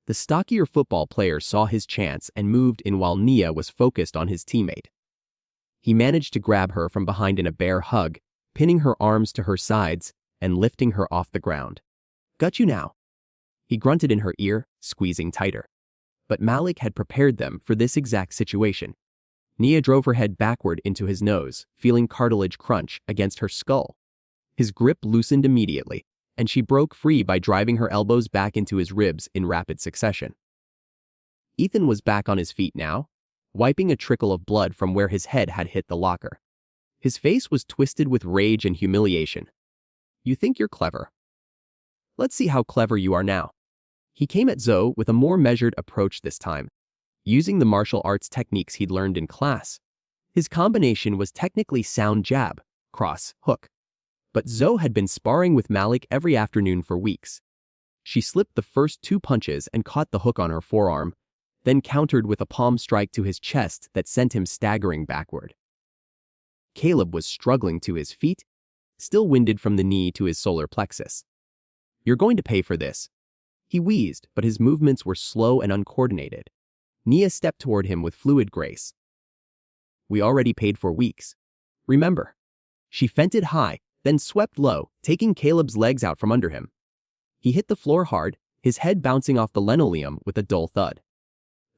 The stockier football player saw his chance and moved in while Nia was focused on his teammate. He managed to grab her from behind in a bear hug, pinning her arms to her sides and lifting her off the ground. "Got you now," he grunted in her ear, squeezing tighter. But Malik had prepared them for this exact situation. Nia drove her head backward into his nose, feeling cartilage crunch against her skull. His grip loosened immediately, and she broke free by driving her elbows back into his ribs in rapid succession. Ethan was back on his feet now, wiping a trickle of blood from where his head had hit the locker. His face was twisted with rage and humiliation. "You think you're clever? Let's see how clever you are now." He came at Zoe with a more measured approach this time, using the martial arts techniques he'd learned in class. His combination was technically sound jab, cross, hook. But Zoe had been sparring with Malik every afternoon for weeks. She slipped the first 2 punches and caught the hook on her forearm, then countered with a palm strike to his chest that sent him staggering backward. Caleb was struggling to his feet, still winded from the knee to his solar plexus. "You're going to pay for this." He wheezed, but his movements were slow and uncoordinated. Nia stepped toward him with fluid grace. "We already paid for weeks. Remember." She feinted high, then swept low, taking Caleb's legs out from under him. He hit the floor hard, his head bouncing off the linoleum with a dull thud.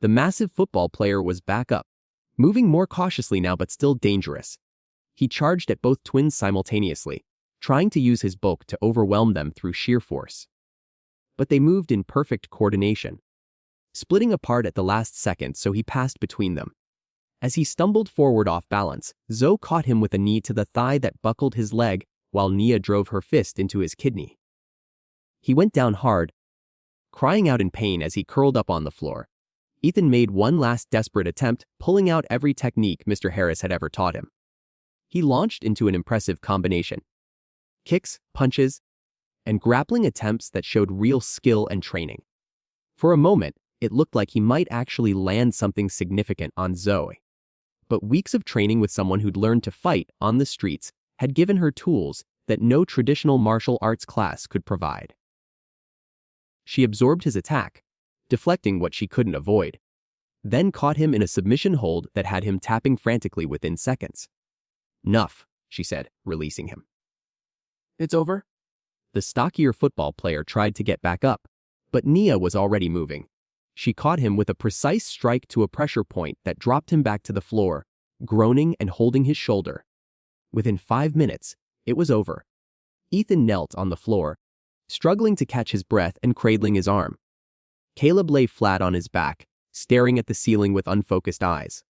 The massive football player was back up, moving more cautiously now but still dangerous. He charged at both twins simultaneously, trying to use his bulk to overwhelm them through sheer force. But they moved in perfect coordination, splitting apart at the last second so he passed between them. As he stumbled forward off balance, Zoe caught him with a knee to the thigh that buckled his leg while Nia drove her fist into his kidney. He went down hard, crying out in pain as he curled up on the floor. Ethan made one last desperate attempt, pulling out every technique Mr. Harris had ever taught him. He launched into an impressive combination: kicks, punches, and grappling attempts that showed real skill and training. For a moment, it looked like he might actually land something significant on Zoe. But weeks of training with someone who'd learned to fight on the streets had given her tools that no traditional martial arts class could provide. She absorbed his attack, deflecting what she couldn't avoid, then caught him in a submission hold that had him tapping frantically within seconds. "Nuff," she said, releasing him. "It's over?" The stockier football player tried to get back up, but Nia was already moving. She caught him with a precise strike to a pressure point that dropped him back to the floor, groaning and holding his shoulder. Within 5 minutes, it was over. Ethan knelt on the floor, struggling to catch his breath and cradling his arm. Caleb lay flat on his back, staring at the ceiling with unfocused eyes.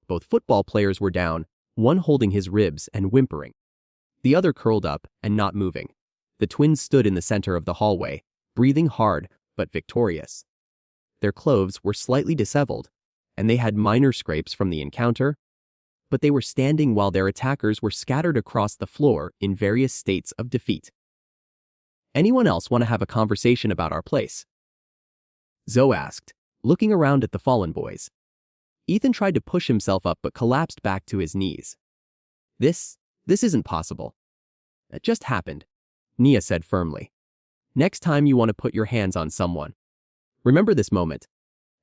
Both football players were down, one holding his ribs and whimpering, the other curled up and not moving. The twins stood in the center of the hallway, breathing hard but victorious. Their clothes were slightly disheveled, and they had minor scrapes from the encounter, but they were standing while their attackers were scattered across the floor in various states of defeat. "Anyone else want to have a conversation about our place?" Zoe asked, looking around at the fallen boys. Ethan tried to push himself up but collapsed back to his knees. This isn't possible. It just happened, Nia said firmly. Next time you want to put your hands on someone, remember this moment.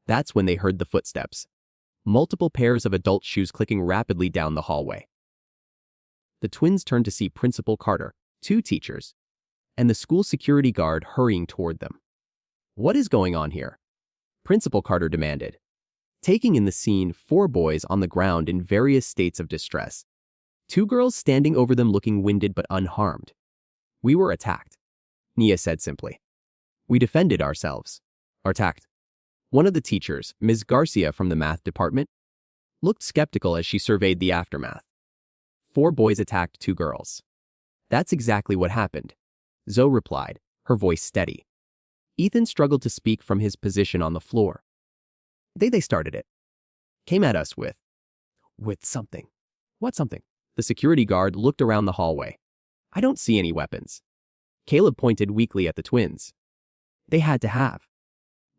That's when they heard the footsteps. Multiple pairs of adult shoes clicking rapidly down the hallway. The twins turned to see Principal Carter, 2 teachers, and the school security guard hurrying toward them. What is going on here? Principal Carter demanded, taking in the scene 4 boys on the ground in various states of distress. 2 girls standing over them looking winded but unharmed. We were attacked, Nia said simply. We defended ourselves. Attacked. One of the teachers, Ms. Garcia from the math department, looked skeptical as she surveyed the aftermath. 4 boys attacked 2 girls. That's exactly what happened, Zoe replied, her voice steady. Ethan struggled to speak from his position on the floor. They started it. Came at us with something. What something? The security guard looked around the hallway. I don't see any weapons. Caleb pointed weakly at the twins. They had to have.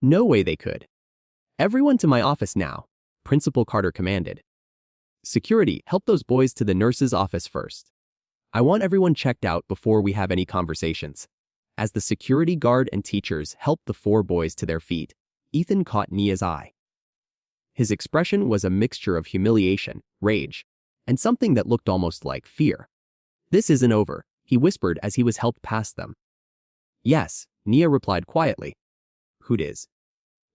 No way they could. Everyone to my office now, Principal Carter commanded. Security, help those boys to the nurse's office first. I want everyone checked out before we have any conversations. As the security guard and teachers helped the 4 boys to their feet, Ethan caught Nia's eye. His expression was a mixture of humiliation, rage, and something that looked almost like fear. This isn't over, he whispered as he was helped past them. Yes, Nia replied quietly. Who'd is?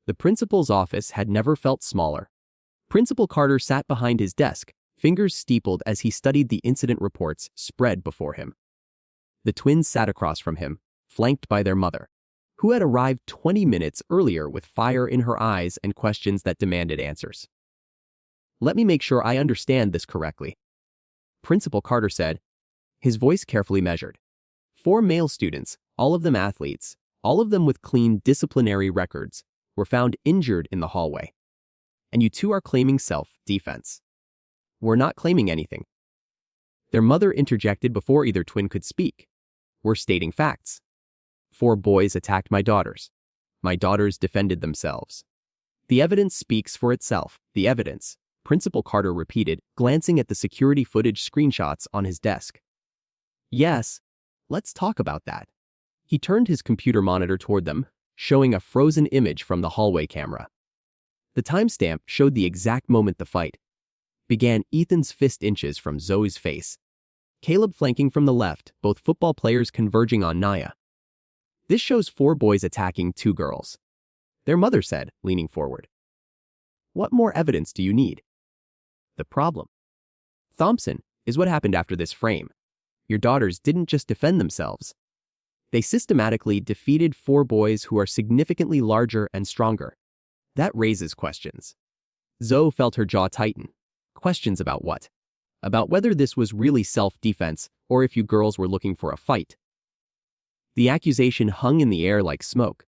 The principal's office had never felt smaller. Principal Carter sat behind his desk, fingers steepled as he studied the incident reports spread before him. The twins sat across from him, flanked by their mother, who had arrived 20 minutes earlier with fire in her eyes and questions that demanded answers. Let me make sure I understand this correctly, Principal Carter said, his voice carefully measured. 4 male students, all of them athletes, all of them with clean disciplinary records, were found injured in the hallway. And you 2 are claiming self-defense. We're not claiming anything. Their mother interjected before either twin could speak. We're stating facts. 4 boys attacked my daughters. My daughters defended themselves. The evidence speaks for itself. The evidence, Principal Carter repeated, glancing at the security footage screenshots on his desk. Yes, let's talk about that. He turned his computer monitor toward them, showing a frozen image from the hallway camera. The timestamp showed the exact moment the fight began. Ethan's fist inches from Zoe's face. Caleb flanking from the left, both football players converging on Nia. This shows 4 boys attacking 2 girls, their mother said, leaning forward. What more evidence do you need? The problem, Thompson, is what happened after this frame. Your daughters didn't just defend themselves. They systematically defeated 4 boys who are significantly larger and stronger. That raises questions. Zoe felt her jaw tighten. Questions about what? About whether this was really self-defense or if you girls were looking for a fight. The accusation hung in the air like smoke.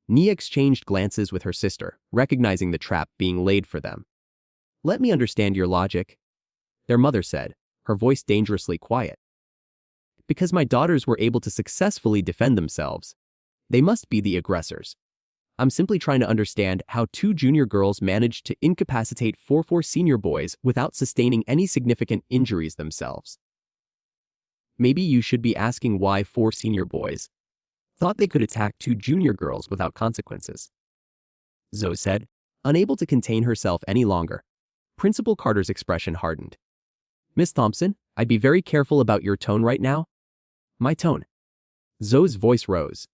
Nia exchanged glances with her sister, recognizing the trap being laid for them. Let me understand your logic, their mother said, her voice dangerously quiet. Because my daughters were able to successfully defend themselves, they must be the aggressors. I'm simply trying to understand how 2 junior girls managed to incapacitate 4 senior boys without sustaining any significant injuries themselves. Maybe you should be asking why 4 senior boys thought they could attack 2 junior girls without consequences, Zoe said, unable to contain herself any longer. Principal Carter's expression hardened. Miss Thompson, I'd be very careful about your tone right now. My tone. Zoe's voice rose.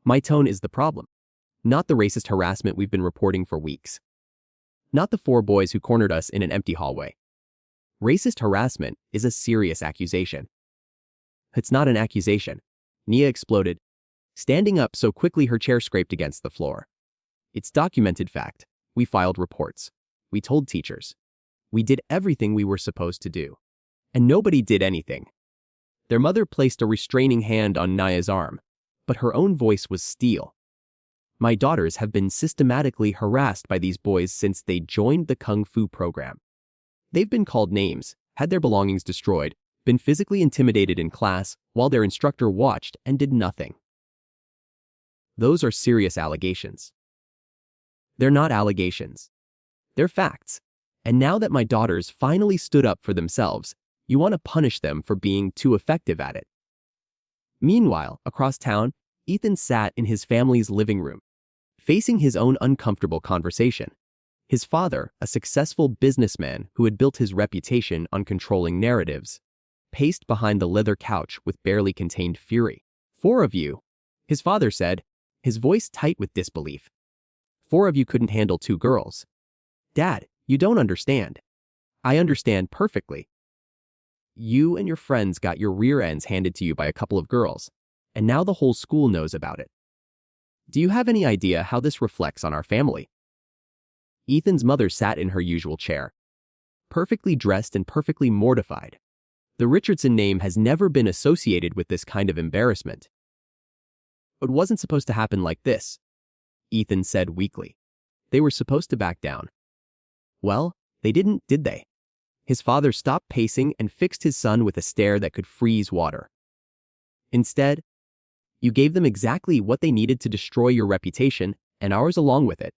My tone is the problem. Not the racist harassment we've been reporting for weeks. Not the 4 boys who cornered us in an empty hallway. Racist harassment is a serious accusation. It's not an accusation, Nia exploded, standing up so quickly her chair scraped against the floor. It's documented fact. We filed reports. We told teachers. We did everything we were supposed to do. And nobody did anything. Their mother placed a restraining hand on Nia's arm, but her own voice was steel. My daughters have been systematically harassed by these boys since they joined the Kung Fu program. They've been called names, had their belongings destroyed, been physically intimidated in class while their instructor watched and did nothing. Those are serious allegations. They're not allegations. They're facts. And now that my daughters finally stood up for themselves, you want to punish them for being too effective at it. Meanwhile, across town, Ethan sat in his family's living room, facing his own uncomfortable conversation. His father, a successful businessman who had built his reputation on controlling narratives, paced behind the leather couch with barely contained fury. "Four of you," his father said, his voice tight with disbelief. "Four of you couldn't handle two girls. Dad, you don't understand." "I understand perfectly. You and your friends got your rear ends handed to you by a couple of girls, and now the whole school knows about it. Do you have any idea how this reflects on our family?" Ethan's mother sat in her usual chair, perfectly dressed and perfectly mortified. The Richardson name has never been associated with this kind of embarrassment. "It wasn't supposed to happen like this," Ethan said weakly. "They were supposed to back down." "Well, they didn't, did they?" His father stopped pacing and fixed his son with a stare that could freeze water. "Instead, you gave them exactly what they needed to destroy your reputation, and ours along with it."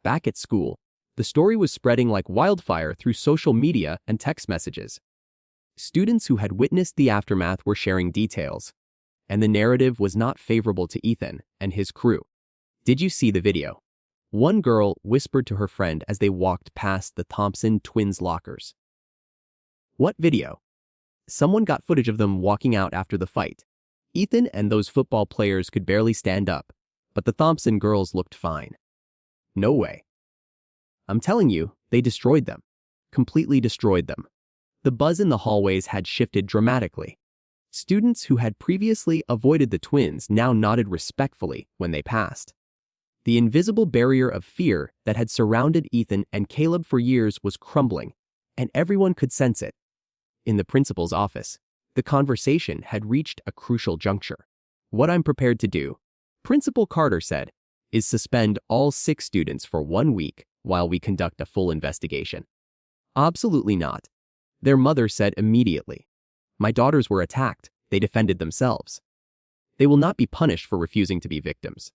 Back at school, the story was spreading like wildfire through social media and text messages. Students who had witnessed the aftermath were sharing details, and the narrative was not favorable to Ethan and his crew. "Did you see the video?" One girl whispered to her friend as they walked past the Thompson twins' lockers. "What video?" "Someone got footage of them walking out after the fight. Ethan and those football players could barely stand up, but the Thompson girls looked fine." "No way." "I'm telling you, they destroyed them. Completely destroyed them." The buzz in the hallways had shifted dramatically. Students who had previously avoided the twins now nodded respectfully when they passed. The invisible barrier of fear that had surrounded Ethan and Caleb for years was crumbling, and everyone could sense it. In the principal's office, the conversation had reached a crucial juncture. "What I'm prepared to do," Principal Carter said, "is suspend all 6 students for 1 week while we conduct a full investigation." "Absolutely not," their mother said immediately. "My daughters were attacked. They defended themselves. They will not be punished for refusing to be victims."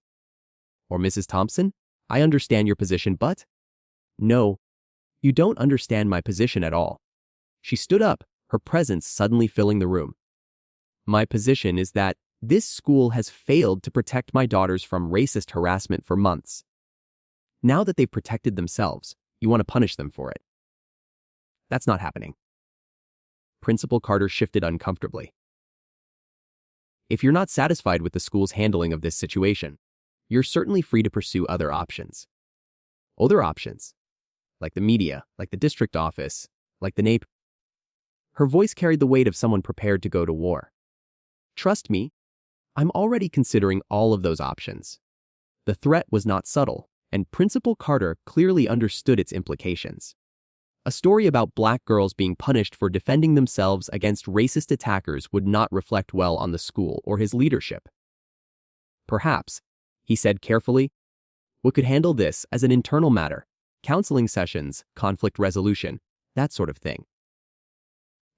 "Or Mrs. Thompson, I understand your position, but—" "No, you don't understand my position at all." She stood up, her presence suddenly filling the room. "My position is that this school has failed to protect my daughters from racist harassment for months. Now that they've protected themselves, you want to punish them for it. That's not happening." Principal Carter shifted uncomfortably. "If you're not satisfied with the school's handling of this situation, you're certainly free to pursue other options." "Other options? Like the media, like the district office, like the NAPE?" Her voice carried the weight of someone prepared to go to war. "Trust me, I'm already considering all of those options." The threat was not subtle, and Principal Carter clearly understood its implications. A story about black girls being punished for defending themselves against racist attackers would not reflect well on the school or his leadership. "Perhaps," he said carefully, "we could handle this as an internal matter, counseling sessions, conflict resolution, that sort of thing.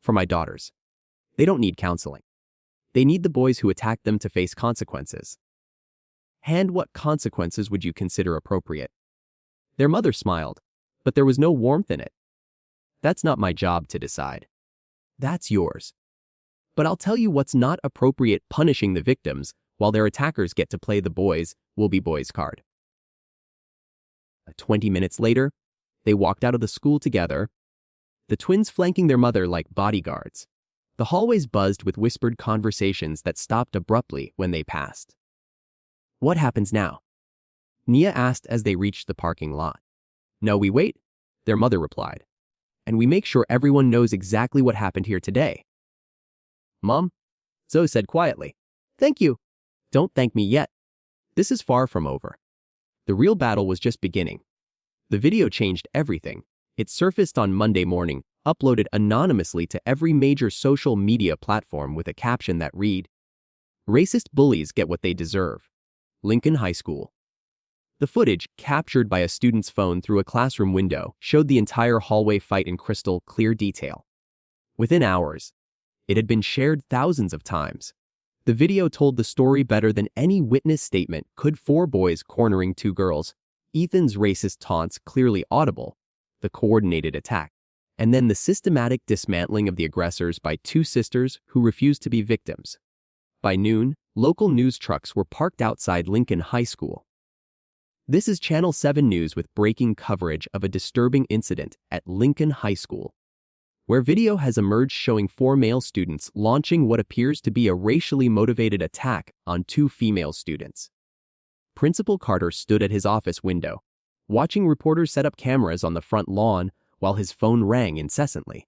For my daughters, they don't need counseling. They need the boys who attacked them to face consequences." "And what consequences would you consider appropriate?" Their mother smiled, but there was no warmth in it. "That's not my job to decide. That's yours. But I'll tell you what's not appropriate: punishing the victims while their attackers get to play the boys will be boys card." 20 minutes later, they walked out of the school together, the twins flanking their mother like bodyguards. The hallways buzzed with whispered conversations that stopped abruptly when they passed. "What happens now?" Nia asked as they reached the parking lot. "No, we wait," their mother replied. "And we make sure everyone knows exactly what happened here today." "Mom," Zoe said quietly. "Thank you." "Don't thank me yet. This is far from over. The real battle was just beginning." The video changed everything. It surfaced on Monday morning, uploaded anonymously to every major social media platform with a caption that read, "Racist bullies get what they deserve. Lincoln High School." The footage, captured by a student's phone through a classroom window, showed the entire hallway fight in crystal clear detail. Within hours, it had been shared thousands of times. The video told the story better than any witness statement could. 4 boys cornering 2 girls, Ethan's racist taunts clearly audible, the coordinated attack, and then the systematic dismantling of the aggressors by two sisters who refused to be victims. By noon, local news trucks were parked outside Lincoln High School. This is Channel 7 News with breaking coverage of a disturbing incident at Lincoln High School, where video has emerged showing 4 male students launching what appears to be a racially motivated attack on 2 female students. Principal Carter stood at his office window, watching reporters set up cameras on the front lawn while his phone rang incessantly.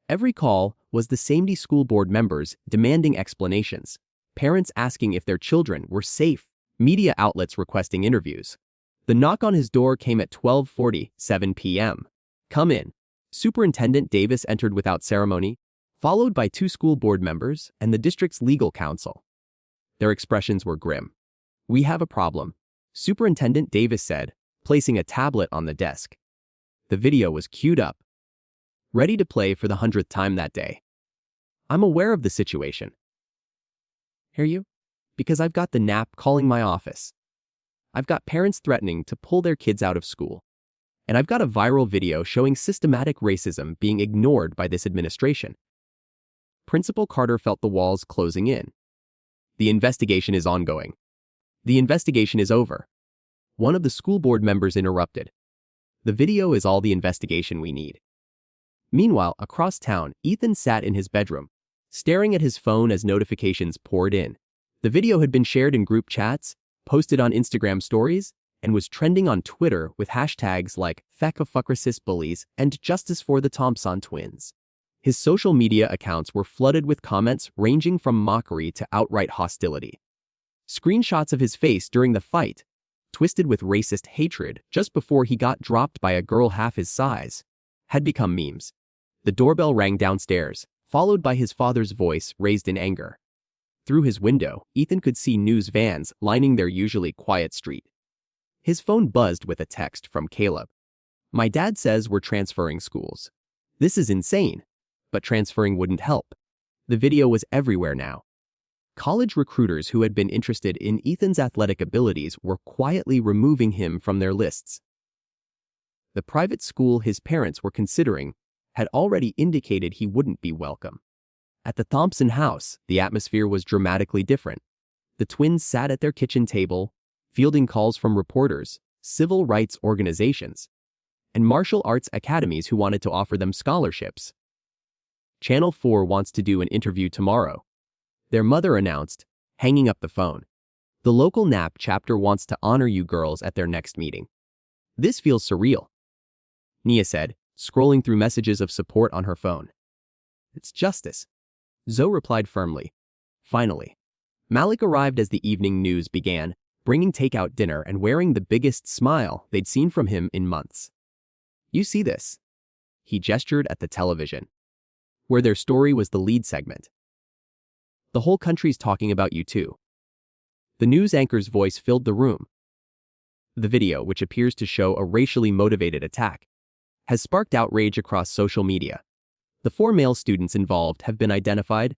Every call was the same school board members demanding explanations, parents asking if their children were safe, media outlets requesting interviews. The knock on his door came at 12:47 p.m. "Come in." Superintendent Davis entered without ceremony, followed by 2 school board members and the district's legal counsel. Their expressions were grim. "We have a problem," Superintendent Davis said, placing a tablet on the desk. The video was queued up, ready to play for the 100th time that day. "I'm aware of the situation." "Hear you? Because I've got the NAP calling my office. I've got parents threatening to pull their kids out of school. And I've got a viral video showing systematic racism being ignored by this administration." Principal Carter felt the walls closing in. "The investigation is ongoing." "The investigation is over," one of the school board members interrupted. "The video is all the investigation we need." Meanwhile, across town, Ethan sat in his bedroom, staring at his phone as notifications poured in. The video had been shared in group chats, posted on Instagram stories, and was trending on Twitter with hashtags like #FeckaFuckracistBullies and Justice for the Thompson twins. His social media accounts were flooded with comments ranging from mockery to outright hostility. Screenshots of his face during the fight, twisted with racist hatred just before he got dropped by a girl half his size, had become memes. The doorbell rang downstairs, followed by his father's voice raised in anger. Through his window, Ethan could see news vans lining their usually quiet street. His phone buzzed with a text from Caleb. "My dad says we're transferring schools. This is insane, but transferring wouldn't help." The video was everywhere now. College recruiters who had been interested in Ethan's athletic abilities were quietly removing him from their lists. The private school his parents were considering had already indicated he wouldn't be welcome. At the Thompson house, the atmosphere was dramatically different. The twins sat at their kitchen table, fielding calls from reporters, civil rights organizations, and martial arts academies who wanted to offer them scholarships. Channel 4 wants to do an interview tomorrow, their mother announced, hanging up the phone. "The local NAP chapter wants to honor you girls at their next meeting." "This feels surreal," Nia said, scrolling through messages of support on her phone. "It's justice," Zoe replied firmly. Finally, Malik arrived as the evening news began, bringing takeout dinner and wearing the biggest smile they'd seen from him in months. "You see this?" He gestured at the television, where their story was the lead segment. "The whole country's talking about you too." The news anchor's voice filled the room. The video, which appears to show a racially motivated attack, has sparked outrage across social media. The 4 male students involved have been identified,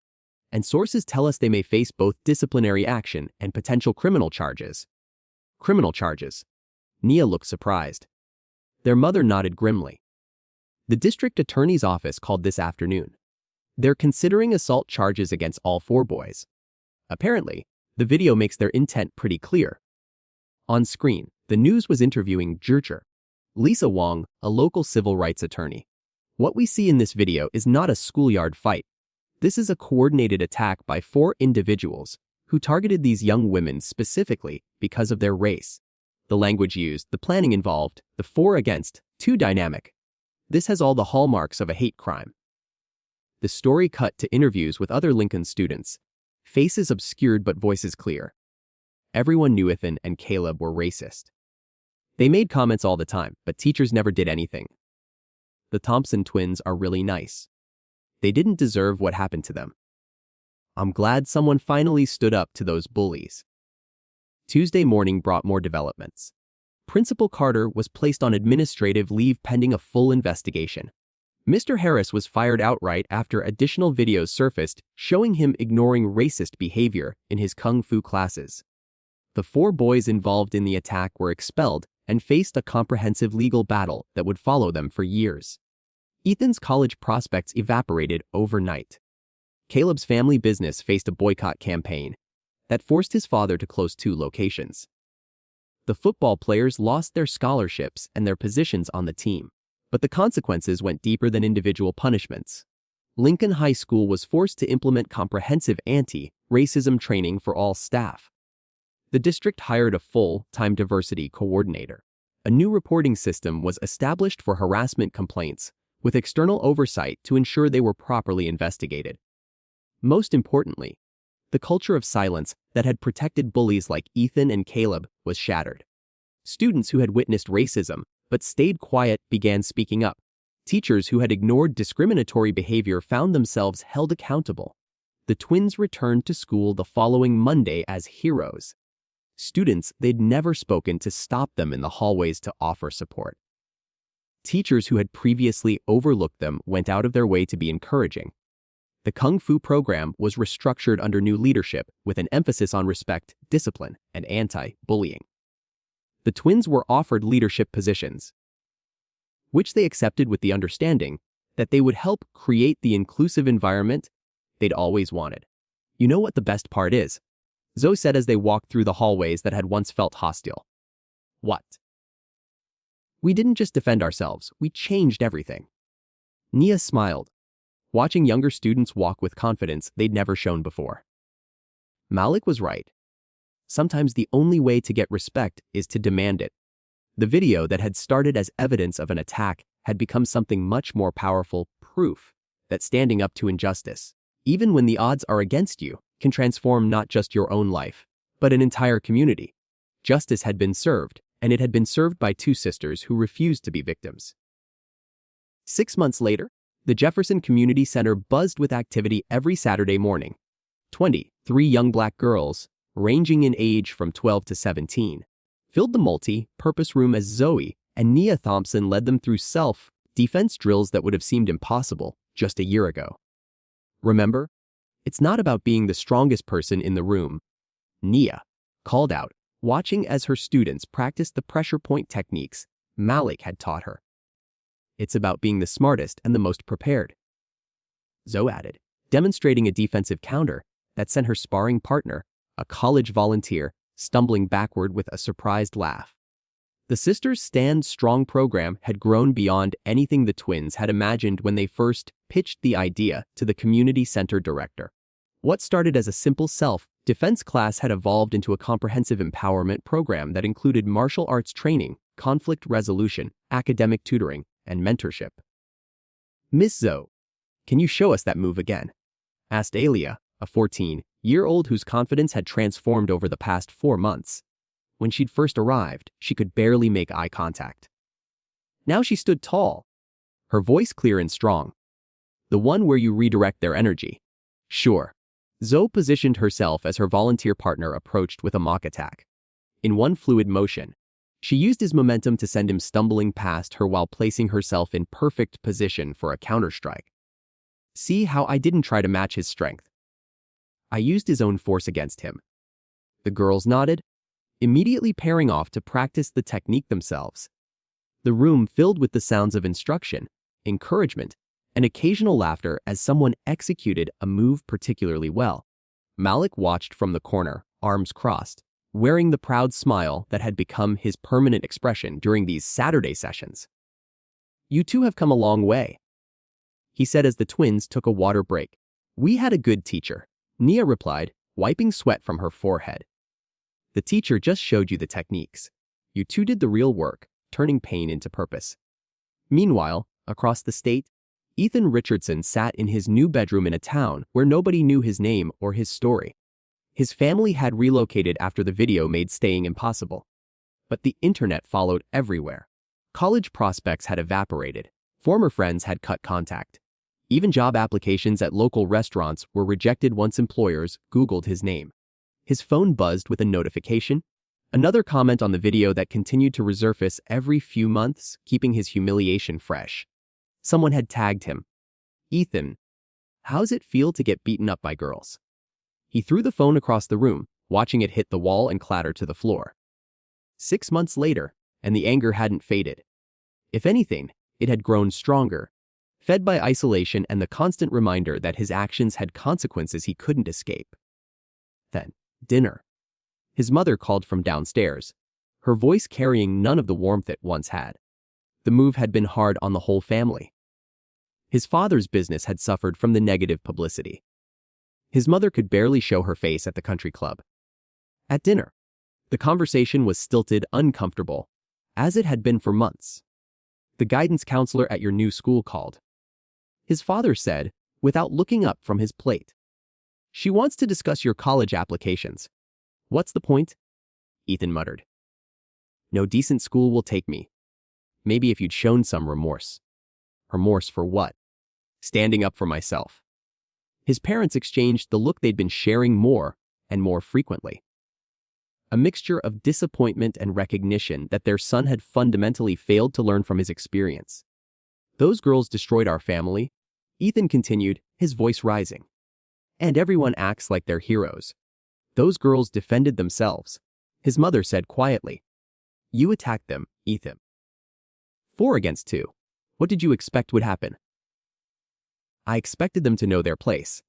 and sources tell us they may face both disciplinary action and potential criminal charges. Criminal charges. Nia looked surprised. Their mother nodded grimly. The district attorney's office called this afternoon. They're considering assault charges against all 4 boys. Apparently, the video makes their intent pretty clear. On screen, the news was interviewing Jurcher, Lisa Wong, a local civil rights attorney. "What we see in this video is not a schoolyard fight. This is a coordinated attack by 4 individuals who targeted these young women specifically because of their race. The language used, the planning involved, the 4 against 2 dynamic. This has all the hallmarks of a hate crime." The story cut to interviews with other Lincoln students, faces obscured but voices clear. Everyone knew Ethan and Caleb were racist. They made comments all the time, but teachers never did anything. The Thompson twins are really nice. They didn't deserve what happened to them. I'm glad someone finally stood up to those bullies. Tuesday morning brought more developments. Principal Carter was placed on administrative leave pending a full investigation. Mr. Harris was fired outright after additional videos surfaced showing him ignoring racist behavior in his kung fu classes. The 4 boys involved in the attack were expelled and faced a comprehensive legal battle that would follow them for years. Ethan's college prospects evaporated overnight. Caleb's family business faced a boycott campaign that forced his father to close 2 locations. The football players lost their scholarships and their positions on the team, but the consequences went deeper than individual punishments. Lincoln High School was forced to implement comprehensive anti-racism training for all staff. The district hired a full-time diversity coordinator. A new reporting system was established for harassment complaints, with external oversight to ensure they were properly investigated. Most importantly, the culture of silence that had protected bullies like Ethan and Caleb was shattered. Students who had witnessed racism but stayed quiet began speaking up. Teachers who had ignored discriminatory behavior found themselves held accountable. The twins returned to school the following Monday as heroes. Students they'd never spoken to stopped them in the hallways to offer support. Teachers who had previously overlooked them went out of their way to be encouraging. The Kung Fu program was restructured under new leadership with an emphasis on respect, discipline, and anti-bullying. The twins were offered leadership positions, which they accepted with the understanding that they would help create the inclusive environment they'd always wanted. "You know what the best part is?" Zoe said as they walked through the hallways that had once felt hostile. "What?" "We didn't just defend ourselves, we changed everything." Nia smiled, watching younger students walk with confidence they'd never shown before. Malik was right. Sometimes the only way to get respect is to demand it. The video that had started as evidence of an attack had become something much more powerful, proof that standing up to injustice, even when the odds are against you, can transform not just your own life, but an entire community. Justice had been served, and it had been served by 2 sisters who refused to be victims. 6 months later, the Jefferson Community Center buzzed with activity every Saturday morning. 23 young black girls, ranging in age from 12 to 17, filled the multi-purpose room as Zoe and Nia Thompson led them through self-defense drills that would have seemed impossible just a year ago. "Remember, it's not about being the strongest person in the room," Nia called out, watching as her students practiced the pressure point techniques Malik had taught her. "It's about being the smartest and the most prepared," Zoe added, demonstrating a defensive counter that sent her sparring partner, a college volunteer, stumbling backward with a surprised laugh. The Sisters Stand Strong program had grown beyond anything the twins had imagined when they first pitched the idea to the community center director. What started as a simple self-defense class had evolved into a comprehensive empowerment program that included martial arts training, conflict resolution, academic tutoring, and mentorship. "Miss Zoe, can you show us that move again?" asked Alia, a 14-year-old whose confidence had transformed over the past 4 months. When she'd first arrived, she could barely make eye contact. Now she stood tall, her voice clear and strong. "The one where you redirect their energy." "Sure." Zoe positioned herself as her volunteer partner approached with a mock attack. In one fluid motion, she used his momentum to send him stumbling past her while placing herself in perfect position for a counterstrike. "See how I didn't try to match his strength? I used his own force against him." The girls nodded, immediately pairing off to practice the technique themselves. The room filled with the sounds of instruction, encouragement, and occasional laughter as someone executed a move particularly well. Malik watched from the corner, arms crossed, wearing the proud smile that had become his permanent expression during these Saturday sessions. "You two have come a long way," he said as the twins took a water break. "We had a good teacher," Nia replied, wiping sweat from her forehead. "The teacher just showed you the techniques. You two did the real work, turning pain into purpose." Meanwhile, across the state, Ethan Richardson sat in his new bedroom in a town where nobody knew his name or his story. His family had relocated after the video made staying impossible. But the internet followed everywhere. College prospects had evaporated. Former friends had cut contact. Even job applications at local restaurants were rejected once employers Googled his name. His phone buzzed with a notification. Another comment on the video that continued to resurface every few months, keeping his humiliation fresh. Someone had tagged him. "Ethan, how's it feel to get beaten up by girls?" He threw the phone across the room, watching it hit the wall and clatter to the floor. 6 months later, and the anger hadn't faded. If anything, it had grown stronger, fed by isolation and the constant reminder that his actions had consequences he couldn't escape. Then, dinner. His mother called from downstairs, her voice carrying none of the warmth it once had. The move had been hard on the whole family. His father's business had suffered from the negative publicity. His mother could barely show her face at the country club. At dinner, the conversation was stilted, uncomfortable, as it had been for months. The guidance counselor at your new school called. His father said, without looking up from his plate. She wants to discuss your college applications. What's the point? Ethan muttered. No decent school will take me. Maybe if you'd shown some remorse. Remorse for what? Standing up for myself. His parents exchanged the look they'd been sharing more and more frequently. A mixture of disappointment and recognition that their son had fundamentally failed to learn from his experience. Those girls destroyed our family, Ethan continued, his voice rising. And everyone acts like they're heroes. Those girls defended themselves, his mother said quietly. You attacked them, Ethan. 4 against 2. What did you expect would happen? I expected them to know their place.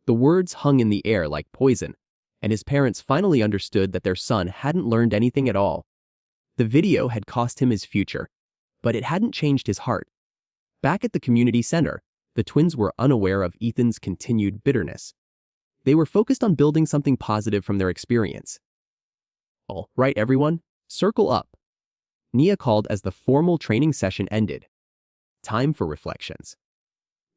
The words hung in the air like poison, and his parents finally understood that their son hadn't learned anything at all. The video had cost him his future, but it hadn't changed his heart. Back at the community center, the twins were unaware of Ethan's continued bitterness. They were focused on building something positive from their experience. All right, everyone, circle up. Nia called as the formal training session ended. Time for reflections.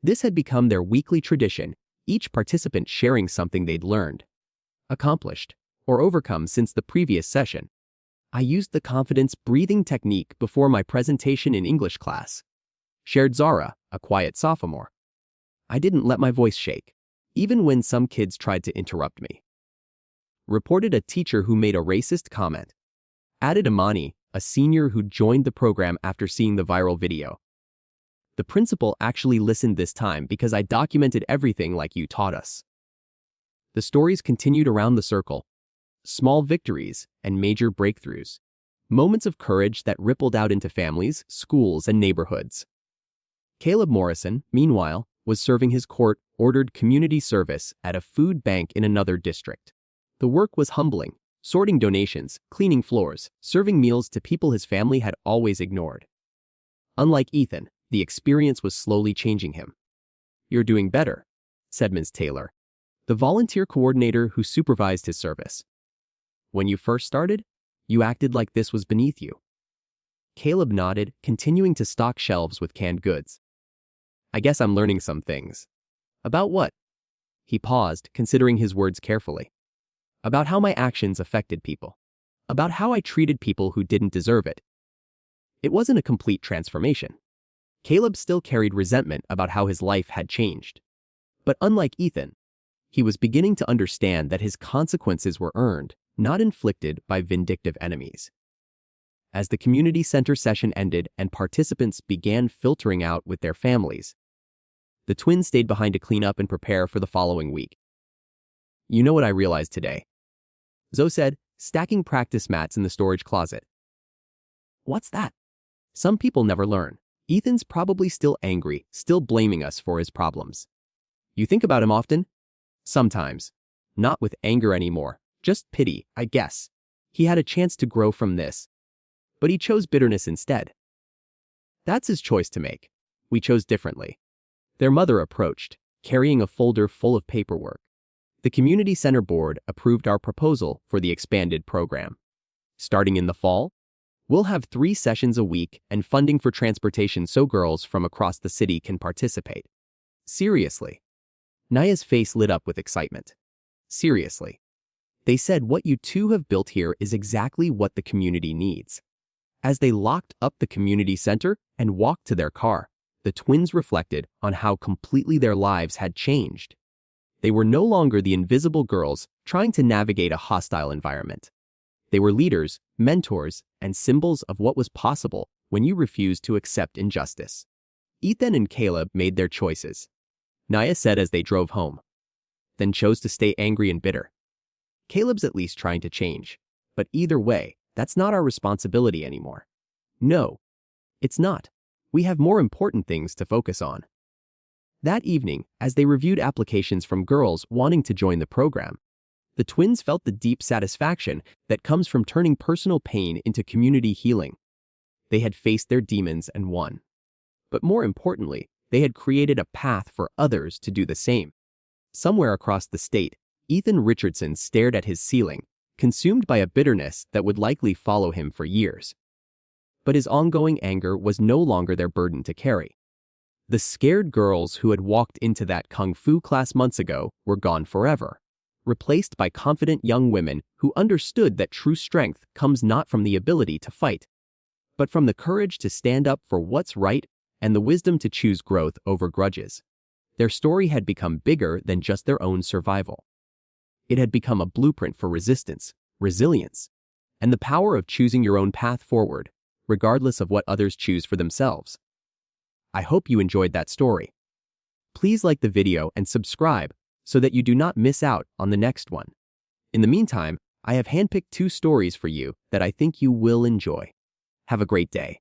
This had become their weekly tradition, each participant sharing something they'd learned, accomplished, or overcome since the previous session. I used the confidence breathing technique before my presentation in English class, shared Zara, a quiet sophomore. I didn't let my voice shake, even when some kids tried to interrupt me. Reported a teacher who made a racist comment. Added Amani, a senior who joined the program after seeing the viral video. The principal actually listened this time because I documented everything like you taught us. The stories continued around the circle. Small victories and major breakthroughs. Moments of courage that rippled out into families, schools, and neighborhoods. Caleb Morrison, meanwhile, was serving his court-ordered community service at a food bank in another district. The work was humbling, sorting donations, cleaning floors, serving meals to people his family had always ignored. Unlike Ethan, the experience was slowly changing him. You're doing better, said Ms. Taylor, the volunteer coordinator who supervised his service. When you first started, you acted like this was beneath you. Caleb nodded, continuing to stock shelves with canned goods. I guess I'm learning some things. About what? He paused, considering his words carefully. About how my actions affected people. About how I treated people who didn't deserve it. It wasn't a complete transformation. Caleb still carried resentment about how his life had changed. But unlike Ethan, he was beginning to understand that his consequences were earned, not inflicted by vindictive enemies. As the community center session ended and participants began filtering out with their families, the twins stayed behind to clean up and prepare for the following week. You know what I realized today? Zoe said, stacking practice mats in the storage closet. What's that? Some people never learn. Ethan's probably still angry, still blaming us for his problems. You think about him often? Sometimes. Not with anger anymore, just pity, I guess. He had a chance to grow from this. But he chose bitterness instead. That's his choice to make. We chose differently. Their mother approached, carrying a folder full of paperwork. The community center board approved our proposal for the expanded program. Starting in the fall, we'll have 3 sessions a week and funding for transportation so girls from across the city can participate. Seriously. Naya's face lit up with excitement. Seriously. They said what you two have built here is exactly what the community needs. As they locked up the community center and walked to their car, the twins reflected on how completely their lives had changed. They were no longer the invisible girls trying to navigate a hostile environment. They were leaders, mentors, and symbols of what was possible when you refused to accept injustice. Ethan and Caleb made their choices. Naya said as they drove home, then chose to stay angry and bitter. Caleb's at least trying to change, but either way, that's not our responsibility anymore. No, it's not. We have more important things to focus on. That evening, as they reviewed applications from girls wanting to join the program, the twins felt the deep satisfaction that comes from turning personal pain into community healing. They had faced their demons and won. But more importantly, they had created a path for others to do the same. Somewhere across the state, Ethan Richardson stared at his ceiling, consumed by a bitterness that would likely follow him for years. But his ongoing anger was no longer their burden to carry. The scared girls who had walked into that kung fu class months ago were gone forever, replaced by confident young women who understood that true strength comes not from the ability to fight, but from the courage to stand up for what's right and the wisdom to choose growth over grudges. Their story had become bigger than just their own survival. It had become a blueprint for resistance, resilience, and the power of choosing your own path forward, regardless of what others choose for themselves. I hope you enjoyed that story. Please like the video and subscribe so that you do not miss out on the next one. In the meantime, I have handpicked 2 stories for you that I think you will enjoy. Have a great day.